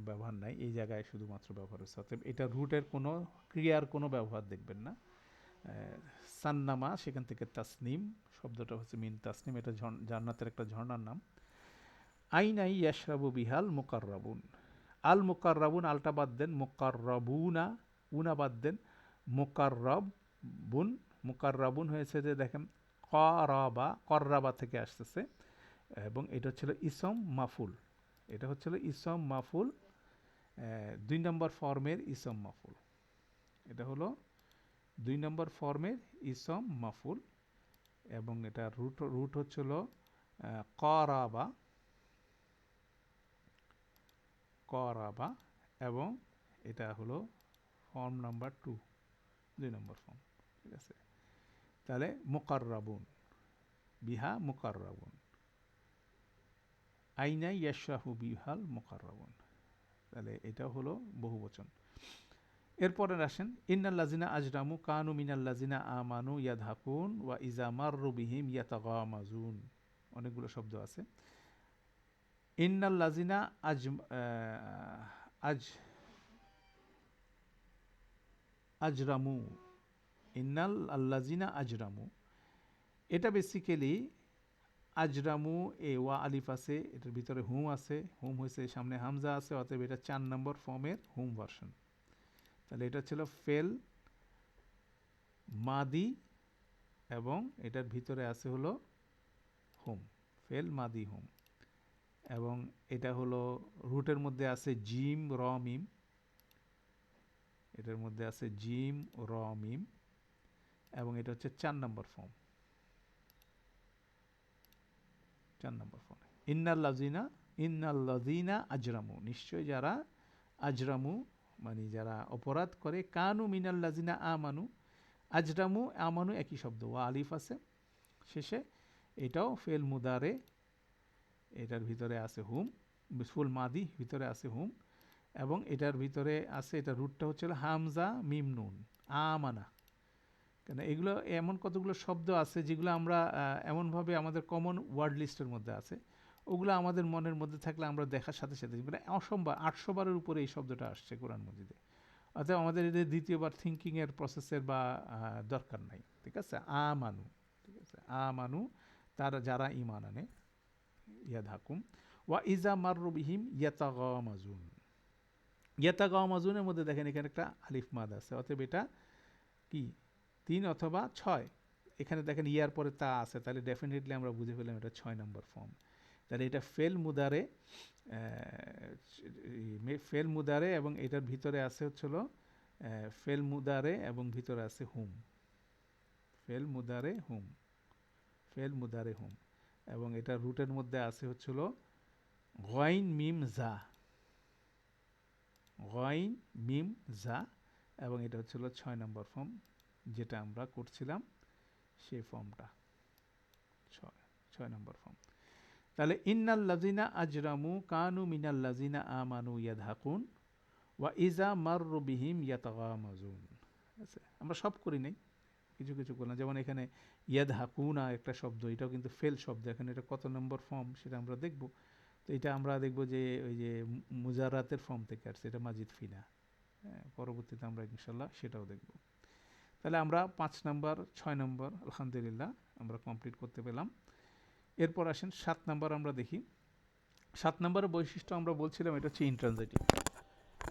ব্যবহার নাই, এই জায়গায় শুধুমাত্র ব্যবহার হয়েছে। অতএব এটা রুটের কোনো ক্রিয়ার কোনো ব্যবহার দেখবেন না। সান্নামা, সেখান থেকে তাসনিম, শব্দটা হচ্ছে মিন তাসনিম, এটা জান্নাতের একটা ঝর্ণার নাম। আইনাই ইয়াশরাবু বিহাল মুকাররাবুন, আল মুকাররাবুন আলটা বাদ দেন, মুকাররাবুনা উনা বাদ দেন, মুকাররাবুন, মুকাররাবুন হয়েছে যে দেখেন করাবা, কররাবা থেকে আসতেছে, এবং এটা হচ্ছিল ইসম মাফুল, এটা হচ্ছিল ইসম মাফুল, 2 নম্বর ফর্মের ইসম মাফুল, এটা হলো 2 নম্বর ফর্মের ইসম মাফুল, এবং এটা রুট হচ্ছিল করাবা, করাবা, এবং এটা হলো ফর্ম নাম্বার 2, 2 নম্বর ফর্ম। ঠিক আছে, তাহলে মুকাররাবুন, বিহা মুকাররাবুন, আইনা ইয়াশরাহু বিহাল মুকাররাবুন, তাহলে এটা হলো বহুবচন। এরপরে আসেন, ইন্নাল্লাযিনা আজরামু কানু মিনাল্লাযিনা আমানু ইয়াদহাকুন ওয়া ইযা মাররু বিহিম ইয়াতাগামাজুন, অনেকগুলো শব্দ আছে। ইন্নাল্লাযিনা আজরামু, ইন্নাল আল্লাযিনা আজরামু, এটা বেসিক্যালি আজরামু, এ ওয়া আলিফ আছে, এটার ভিতরে হুম আছে, হুম হয়েছে, সামনে হামজা আছে, অতএব এটা 4 নম্বর ফর্মের হুম ভার্সন। তাহলে এটা ছিল ফেল মাদি, এবং এটার ভিতরে আছে হলো হুম, ফেল মাদি হুম, এবং এটা হলো রুটের মধ্যে আছে জিম র মিম, এটার মধ্যে আছে জিম র মিম, এবং এটা হচ্ছে 4 নম্বর ফর্ম, 4 নম্বর ফর্ম। ইন্নাল্লাযিনা আজরামু, নিশ্চয় যারা আজরামু মানে যারা অপরাধ করে, কানু মিনাল্লাযিনা আমানু, আজরামু আমানু একই শব্দ, ওয়া আলিফ আছে শেষে, এটাও ফেল মুদারে, এটার ভিতরে আছে হুম, ফুল মাদি, ভিতরে আছে হুম, এবং এটার ভিতরে আছে, এটা রুটটা হচ্ছে হামজা মিম নুন, আমানা। কেন এগুলো এমন কতগুলো শব্দ আছে যেগুলো আমরা এমনভাবে আমাদের কমন ওয়ার্ড লিস্টের মধ্যে আছে, ওগুলো আমাদের মনের মধ্যে থাকলে আমরা দেখার সাথে সাথে, মানে অসম্ভব 800 বারের উপরে এই শব্দটা আসছে কোরআন মজিদে, অর্থাৎ আমাদের এদের দ্বিতীয়বার থিঙ্কিংয়ের প্রসেসের বা দরকার নাই। ঠিক আছে, আমানু, ঠিক আছে, আমানু, তারা যারা ঈমান আনে, ইয়াদহাকুম, ওয়া ইজা মাররু বিহিম ইয়াতাগামাজুন, ইয়াতাগামাজুনের মধ্যে দেখেন এখানে একটা আলিফ মাদ আছে, অতএব এটা কি 3 অথবা 6, এখানে দেখেন ইয়ার পরে তা আছে, তাহলে ডেফিনেটলি আমরা বুঝে ফেললাম এটা 6 নম্বর ফর্ম। তাহলে এটা ফেল মুদারে, ফেল মুদারে, এবং এটার ভিতরে আছে হচ্ছিল ফেল মুদারে, এবং ভিতরে আছে হুম, ফেল মুদারে হুম, ফেল মুদারে হুম, এবং এটা রুটের মধ্যে আছে হচ্ছিল গাইন মিম জা, গাইন মিম জা, এবং এটা হচ্ছিল 6 নম্বর ফর্ম, যেটা আমরা করছিলাম সেই ফর্মটা 6 নম্বর ফর্ম। তাহলে ইন্নাল্লাযিনা আজরামু কানু মিনাল্লাযিনা আমানু ইয়াদহাকুন ওয়া ইজা মাররু বিহিম ইয়াতাগামাজুন। আছে, আমরা সব করি নাই, কিছু কিছু করলাম, যেমন এখানে ইয়াদহাকুনা একটা শব্দ, এটাও কিন্তু ফেল শব্দ, এখানে এটা কত নম্বর ফর্ম সেটা আমরা দেখব। তো এটা আমরা দেখব যে ওই যে মুজারাতের ফর্ম থেকে আসছে, এটা মাজিদ ফিনা, পরবর্তীতে আমরা ইনশাল্লাহ সেটাও দেখব। তাহলে আমরা 5 নম্বর 6 নম্বর আলহামদুলিল্লাহ আমরা কমপ্লিট করতে পেলাম। এরপর আসেন 7 নম্বর আমরা দেখি। 7 নম্বরের বৈশিষ্ট্য আমরা বলছিলাম এটা হচ্ছে ইন্ট্রানজিটিভ,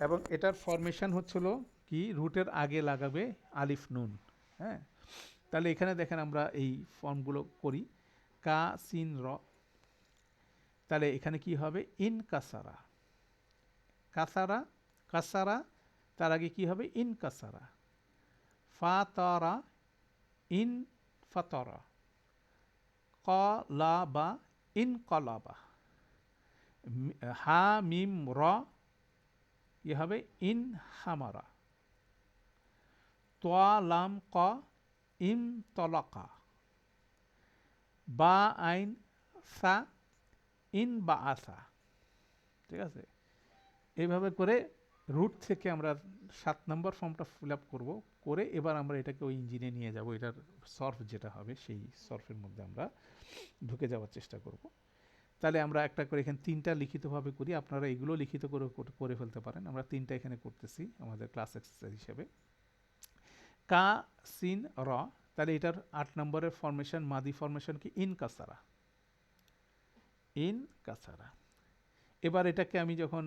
এবং এটার ফরমেশন হচ্ছিল কি, রুটের আগে লাগাবে আলিফ নুন। হ্যাঁ, তাহলে এখানে দেখেন আমরা এই ফর্মগুলো করি, কা সিন র, তাহলে এখানে কি হবে, ইন কাসারা, কাসারা, কাসারা, তার আগে কি হবে, ইন কাসারা, ফাতারা, ইন ফাতারা, কলাবা, ইন কলাবা, হা মিম র, ইয়ে হবে ইন হামারা। তোয়া লাম ক ইম তলাকা, বা আইন সা ইন বা আসা। ঠিক আছে, এইভাবে করে রুট থেকে আমরা 7 নম্বর ফর্মটা ফিল আপ করবো, করে এবার আমরা এটাকে ওই ইঞ্জিনে নিয়ে যাব, এটার সর্ফ যেটা হবে সেই সর্ফের মধ্যে আমরা ঢুকে যাওয়ার চেষ্টা করব। তাহলে আমরা একটা করে এখানে 3টা লিখিতভাবে করি, আপনারা এগুলো লিখিত করে করে ফেলতে পারেন। আমরা 3টা এখানে করতেছি আমাদের ক্লাস এক্সারসাইজ হিসেবে। কা সিন র, তাহলে এটার 8 নম্বরের ফরমেশন, মাদি ফরমেশন কি ইন কাসারা, ইন কাসারা। এবার এটাকে আমি যখন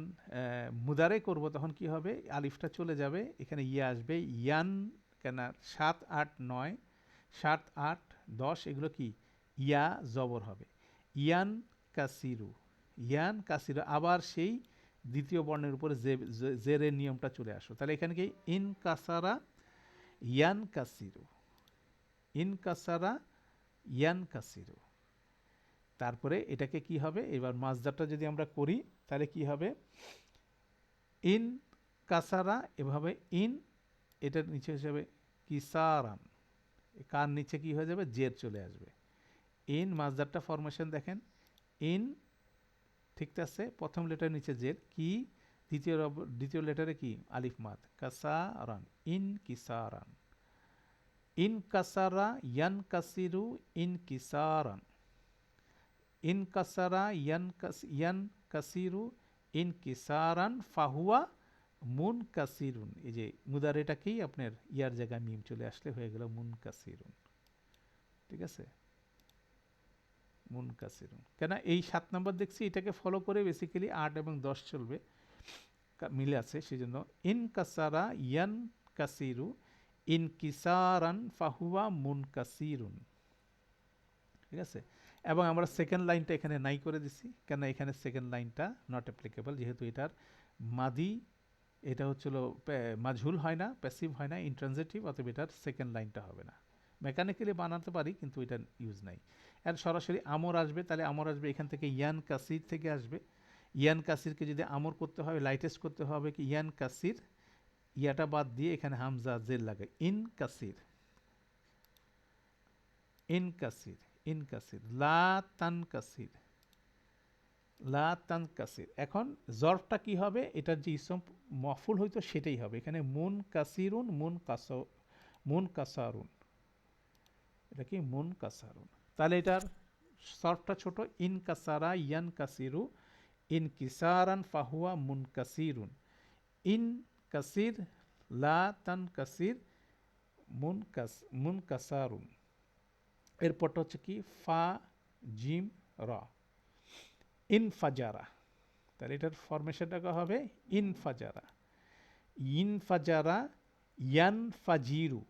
মুদারে করব তখন কি হবে, আলিফটা চলে যাবে, এখানে ইয়া আসবে, ইয়ান কেন 7 8 9 7 8 10 এগুলো কি ইয়া জবর হবে, ইয়ান কাসিরু, ইয়ান কাসিরু। আবার সেই দ্বিতীয় বর্ণের উপরে জেরের নিয়মটা চলে আসো, তাহলে এখানে কি ইন কাসারা ইয়ান কাসিরু, ইন কাসারা ইয়ান কাসিরু। তারপরে এটাকে কি হবে, এবার মাজদারটা যদি আমরা করি তাহলে কি হবে, ইন কাসারা, এভাবে ইন, এটার নিচে হিসাবে কিসারান, কার নিচে কি হয়ে যাবে, জের চলে আসবে। ইন মাজদারটা ফরমেশন দেখেন, ইন ঠিক আছে, প্রথম লেটার নিচে জের, কি দ্বিতীয় লেটারে কি আলিফ মাদ, কাসারান, ইন কিসারান। ইন কাসারা ইয়ান কাসিরু ইন কিসারান, ইন কাসারা ইয়ান কাসিরু ইন কিসারান ফাহুয়া মুন কাসিরুন। এই যে মুদারেটাকেই আপনার ইয়ার জায়গায় মিম চলে আসলে হয়ে গেল মুন কাসিরুন। ঠিক আছে, মুন কাসিরুন। কেন এই 7 নম্বর দেখছি, এটাকে ফলো করে বেসিক্যালি 8 এবং 10 চলবে, মিলে আছে, সেই জন্য ইন কাসারা ইয়ান কাসিরু ইন কিসারান ফাহুয়া মুন কাসিরুন। ঠিক আছে, এবং আমরা সেকেন্ড লাইনটা এখানে নাই করে দিছি, কেন এখানে সেকেন্ড লাইনটা নট অ্যাপ্লিকেবল, যেহেতু এটার মাদি, এটা হচ্ছিল মাজহুল হয় না, প্যাসিভ হয় না, ইন্ট্রানজিটিভ, অতএব এটার সেকেন্ড লাইনটা হবে না। মেকানিক্যালি বানাতে পারি কিন্তু এটা ইউজ নাই। আর সরাসরি আমর আসবে, তাহলে আমর আসবে এখান থেকে ইয়ান কাসির থেকে আসবে। ইয়ান কাসিরকে যদি আমর করতে হবে, লাইটেস্ট করতে হবে কি ইয়ান কাসির, ইয়াটা বাদ দিয়ে এখানে হামজা জের লাগে, ইন কাসির, ইন কাসির, ইন কাসির, লা তান কাসির, লা তান কাসির। এখন জর্ফটা কি হবে, এটার যে ইসম মফুল হইতো সেটাই হবে, এখানে মুন কাসিরুন, মুন কাসারুন, এটা কি মুন কাসারুন। তাহলে এটার সর্ফটা ছোট, ইন কাসারা ইয়ান কাসিরু ইন কিসারান ফাহুয়া মুন কাসিরুন, ইন কাসির লা তান কাসির মুন কাসারুন। এরপরটা হচ্ছে কি ফা জিম র, ইনফাজারা, তাহলে এটার ফরমেশনটা হবে ইনফাজারা, ইনফাজারা ইয়ান ফাজিরু।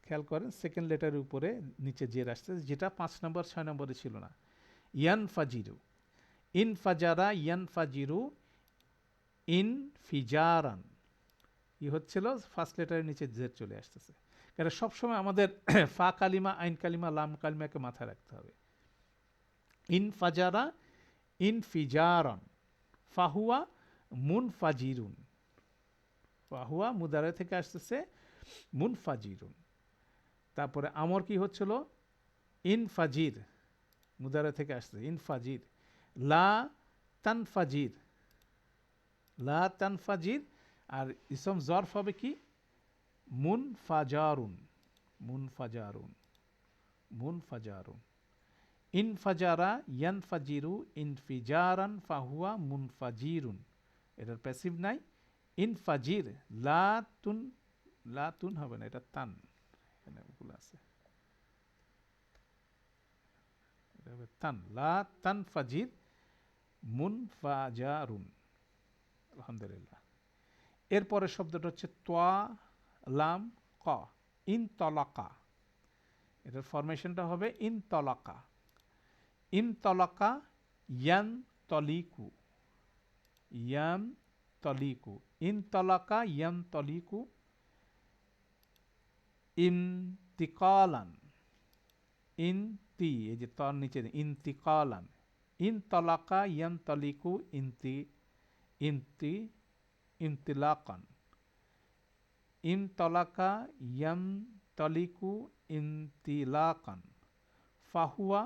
খেয়াল করেন সেকেন্ড লেটারের উপরে নিচে জের আসছে, যেটা 5 নম্বর 6 নম্বরে ছিল না, ইয়ান ফাজিরু, ইনফাজারা ইয়ান ফাজিরু ইন ফিজারান, ই হচ্ছিল ফার্স্ট লেটারের নিচে জের চলে আসতেছে। কারণ সবসময় আমাদের ফা কালিমা, আইন কালিমা, লাম কালিমাকে মাথায় রাখতে হবে। ইন ফাজারা ইন ফিজারান ফাহুয়া মুন ফাজিরুন, ফাহুয়া মুদারে থেকে আসতেছে মুন ফাজিরুন। তারপরে আমর কি হচ্ছিল, ইন ফাজির, মুদারে থেকে আসছে ইন ফাজির, লা তান ফাজির, লা তান ফাজির। আর ইসম জরফ হবে Ki Moon ফাজারুন, moon ফাজারুন, moon ফাজারুন। In ফাজারা ইয়ান ফাজিরু ইনফিজারান ফাহুয়া মুন ফাজিরুন, এটার প্যাসিভ নাই। ইন ফাজির লা তুন, লা তুন হবে না, এটা তান, এখানে ভুল আছে, এটা হবে তান, লা তান ফাজির মুন ফাজারুন। আলহামদুলিল্লাহ। এরপরের শব্দটা হচ্ছে তোয়া লাম ক, ইন তলাকা, এটার ফরমেশনটা হবে ইন তলাকা, ইন তলাকা ইয়ান তলিকু, ইয়ান তলিকু, ইন তলাকা ইয়ান তলিকু ইনতিকালান, ইনতি, এই যে তর নিচে ইনতিকালান, ইন তলাকা ইয়ান তলিকু ইনতি ইনতিলাকান, ইনতলাকা ইয়ানতলিকু ইনতিলাকান, ফাহুয়া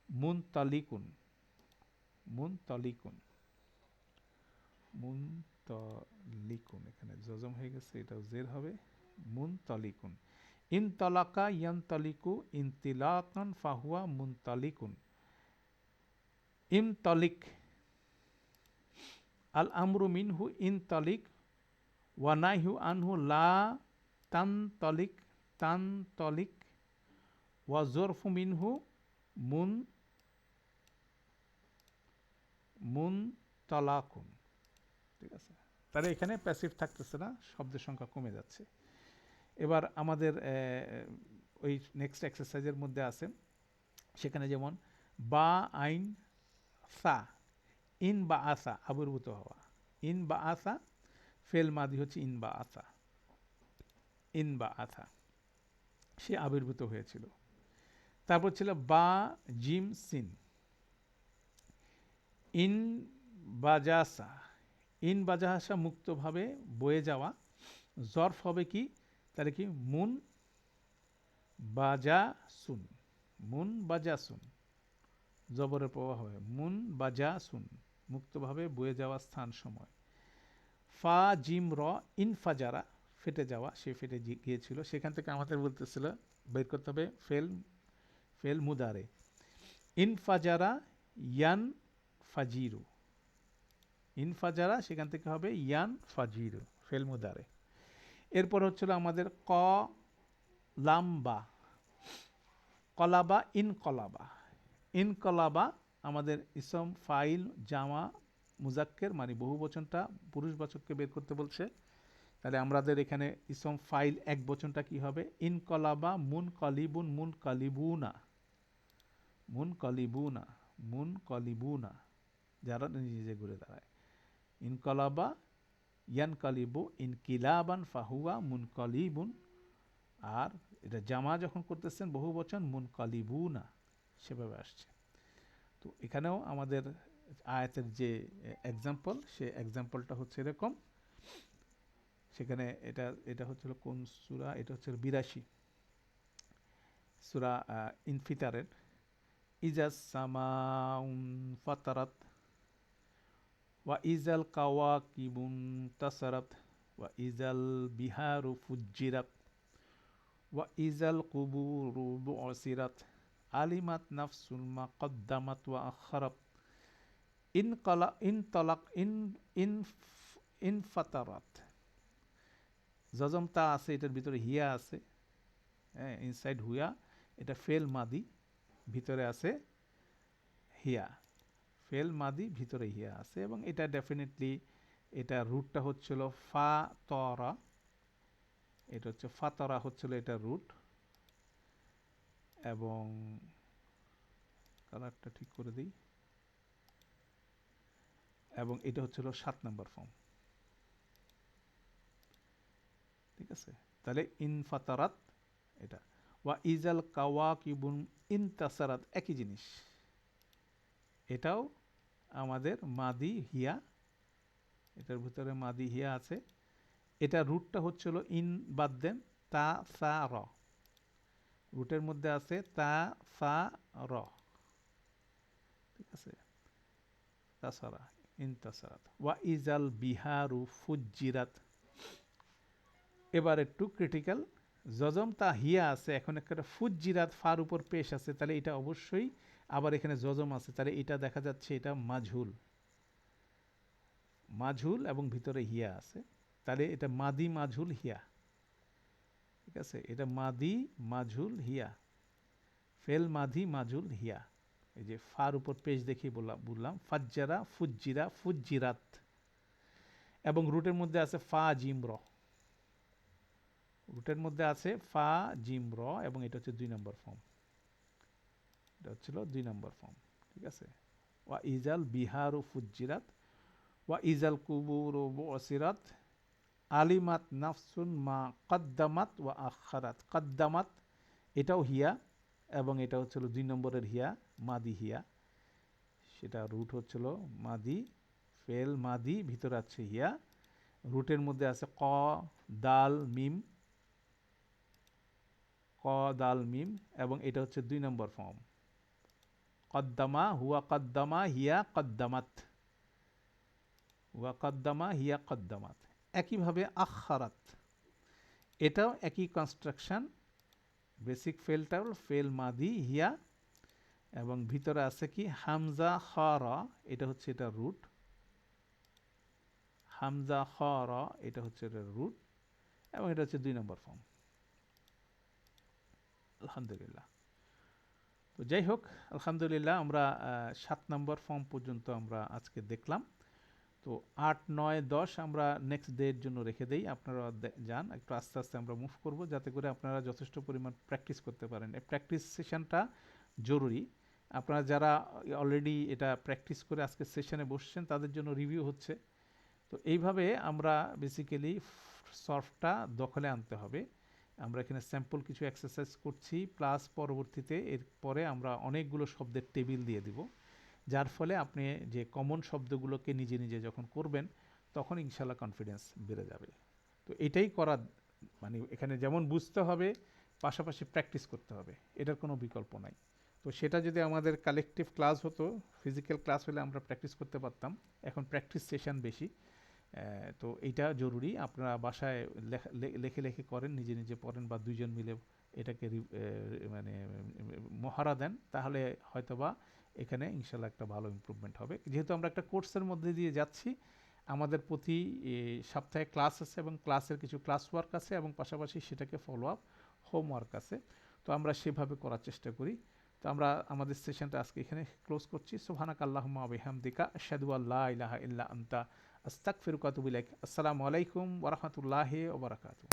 মুনতালিকুন, মুনতালিকুন, মুনতালিকুন, এখানে জজম হয়ে গেছে, এটাও জের হবে, মুনতালিকুন। ইনতলাকা ইয়ানতালিকু ইনতিলাকান ফাহুয়া মুনতালিকুন। ইনতলিক, আল আমরু মিনহু ইনতলিক, ওয়া নাহয়ু আনহু লা তানতলিক, তানতলিক, ওয়া যরফু মিনহু মুন মুনতালাকুন। ঠিক আছে, তাহলে এখানে প্যাসিভ থাকতেছে না, শব্দের সংখ্যা কমে যাচ্ছে। এবার আমাদের ওই নেক্সট এক্সারসাইজের মধ্যে আছে, সেখানে যেমন বা আইন সা, ইন বা আসা আবির্ভূত হওয়া, ইন বা আসা ফেল মাদি হচ্ছে ইন বা আসা, ইন বা আসা সে আবির্ভূত হয়েছিল। তারপর ছিল বা জিম সিন, ইন বাজাসা, ইন বাজাসা মুক্তভাবে বয়ে যাওয়া, জরফ হবে কি তাহলে কি মুন বাজাসুন, মুন বাজাসুন, জবরের প্রবাহ হবে মুন বাজাসুন, মুক্তভাবে বয়ে যাওয়া স্থান সময়। ফা জিম র ইনফাজারা, ফেটে যাওয়া, সে ফেটে গিয়েছিল। সেখান থেকে আমাদের বলতেছিল বের করতে হবে ফেল, ফেল মুদারে, ইনফাজারা ইয়ান ফাজিরু, ইনফাজারা সেখান থেকে হবে ইয়ান ফাজিরু, ফেল মুদারে। এরপর হচ্ছিল আমাদের ক লাম্বা, কলাবা ইনকলাবা, ইনকলাবা আমাদের ইসম ফাইল জামা মুজাক্কের মানে বহু বচনটা পুরুষবাচককে বের করতে বলছে। তাহলে আমাদের এখানে ইসম ফাইল এক বচনটা কি হবে, ইনকলাবা মুন কলিবুন, মুন কলিবুনা, মুন কলিবুনা, মুন কলিবুনা, যারা নিজে ঘুরে দাঁড়ায়। ইনকলাবা ইয়ান কালিবু ইনকিলাবান ফাহুয়া মুন কলিবুন, আর এটা জামা যখন করতেছেন বহু বচন মুন কলিবুনা, সেভাবে আসছে। তো এখানেও আমাদের আয়াতের যে এক্সাম্পল, সে এক্সাম্পলটা হচ্ছে এরকম। সেখানে এটা হচ্ছিল কোন সূরা, এটা হচ্ছে 82 সূরা ইনফিতারের, ইজাস সামাউন ফাতারাত, ওয়া ইজাল কাওয়াকিবুন তাসারাত, ওয়া ইজাল বিহারু ফুজ্জিরাত, ওয়া ইজাল কুবুরু বুসিরাত, আলিমাত নাফসুল মা কদ্দামাত ওয়া আখারাত, ইনফাতারাত, জজমতা আছে, এটার ভিতরে হিয়া আছে, হ্যাঁ, ইনসাইড হুয়া, এটা ফেল মাদি, ভিতরে আছে হিয়া, ফেল মাদি ভিতরে হিয়া আছে, এবং এটা ডেফিনেটলি এটা রুটটা হচ্ছিল ফা তরা, এটা হচ্ছে ফাতরা হচ্ছিল এটা রুট, এবং কালারটা ঠিক করে দিই, এবং এটা হচ্ছিল 7 নম্বর ফর্ম। ঠিক আছে, তাহলে ইনফাতারাত এটা, ওয়া ইজাল কাওয়াকিবুন ইনতাসারাত একই জিনিস, এটাও আমাদের মাদি হিয়া, এটার ভিতরে মাদি হিয়া আছে। এটা রুটটা হচ্ছিল ইন বাদ দেন তা সা র, রুটের মধ্যে আছে তা সা র, ঠিক আছে, তাসারা ইনতাসারাত, ওয়া ইজাল বিহারু ফুজ্জিরাত। এবার একটু ক্রিটিক্যাল, জজম তা হিয়া আছে, এখন একটা ফুজ্জিরাত ফার উপর পেশ আছে, তাহলে এটা অবশ্যই, আবার এখানে জজম আছে, তাহলে এটা দেখা যাচ্ছে এটা মাঝহুল, মাঝহুল এবং ভিতরে হিয়া আছে, তাহলে এটা মাদি মাঝহুল হিয়া। ঠিক আছে, এটা মাদি মাঝহুল হিয়া, ফেল মাদি মাঝহুল হিয়া। এই যে ফার উপর পেশ দেখি বললাম ফাজ্জারা ফুজ্জিরা ফুজ্জিরাত, এবং রুটের মধ্যে আছে ফা জিম র, রুটের মধ্যে আছে ফা জিম র, এবং এটা হচ্ছে 2 নম্বর ফর্ম, এটা হচ্ছিল 2 নম্বর ফর্ম। ঠিক আছে, ওয়া ইজাল বিহারু ফুজ্জিরাত, ওয়া ইজাল কুবুরু বুসিরাত, আলিমাত নাফসুন মা কদ্দামাত ওয়া আখারাত, কদ্দামাত এটাও হিয়া, এবং এটা হচ্ছিল 2 নম্বরের হিয়া, মাদি হিয়া, সেটা রুট হচ্ছিল মাদি ফেল মাদি, ভিতরে আছে ইয়া, রুটের মধ্যে আছে ক দাল মিম, ক দাল মিম, এবং এটা হচ্ছে 2 নম্বর ফর্ম। কদ্দামা হুয়া কদ্দামা হিয়া কদ্দামাত, হুয়া কদ্দামা হিয়া কদ্দামাত। একইভাবে আখারাত, এটাও একই কনস্ট্রাকশন, বেসিক ফেলটাও ফেল মাদি হিয়া, এবং ভিতরে আছে কি হামজা খারা, এটা হচ্ছে এটা রুট, হামজা খারা এটা হচ্ছে এটা রুট, এবং এটা হচ্ছে 2 নম্বর ফর্ম। আলহামদুলিল্লাহ। তো যাই হোক, আলহামদুলিল্লাহ আমরা 7 নম্বর ফর্ম পর্যন্ত আমরা আজকে দেখলাম। তো 8, 9, 10 আমরা নেক্সট ডে এর জন্য রেখে দেই, আপনারা যান, একটু আস্তে আস্তে আমরা মুভ করব যাতে করে আপনারা যথেষ্ট পরিমাণ প্র্যাকটিস করতে পারেন। এই প্র্যাকটিস সেশনটা জরুরি। আপনারা যারা অলরেডি এটা প্র্যাকটিস করে আজকে সেশনে বসছেন তাদের জন্য রিভিউ হচ্ছে। তো এইভাবে আমরা বেসিক্যালি সলভটা দখলে আনতে হবে। আমরা এখানে স্যাম্পল কিছু এক্সারসাইজ করছি, প্লাস পরবর্তীতে এরপরে আমরা অনেকগুলো শব্দের টেবিল দিয়ে দিব, যার ফলে আপনি যে কমন শব্দগুলোকে নিজে নিজে যখন করবেন তখন ইনশাল্লাহ কনফিডেন্স বেড়ে যাবে। তো এটাই করা, মানে এখানে যেমন বুঝতে হবে পাশাপাশি প্র্যাকটিস করতে হবে, এটার কোনো বিকল্প নাই। তো সেটা যদি আমাদের কালেকটিভ ক্লাস হতো, ফিজিক্যাল ক্লাস হলে আমরা প্র্যাকটিস করতে পারতাম, এখন প্র্যাকটিস সেশন বেশি। তো এইটা জরুরি, আপনারা বাসায় লেখে লেখে করেন, নিজে নিজে পড়েন, বা দুইজন মিলে এটাকে মানে মহারা দেন, তাহলে হয়তোবা এখানে ইনশাল্লাহ একটা ভালো ইমপ্রুভমেন্ট হবে। যেহেতু আমরা একটা কোর্সের মধ্যে দিয়ে যাচ্ছি, আমাদের প্রতি সপ্তাহে ক্লাস আছে, এবং ক্লাসের কিছু ক্লাস ওয়ার্ক আছে, এবং পাশাপাশি সেটাকে ফলো আপ হোমওয়ার্ক আছে। তো আমরা সেভাবে করার চেষ্টা করি। তো আমরা আমাদের সেশনটা আজকে এখানে ক্লোজ করছি। সুবহানাকা আল্লাহুম্মা ওয়া বিহামদিকা আশহাদু আল্লা ইলাহা ইল্লা আনতা আস্তাগফিরুকা ওয়া আতুবু ইলাইক। আসসালামু আলাইকুম ওয়া রাহমাতুল্লাহি ওয়া বারাকাতুহু।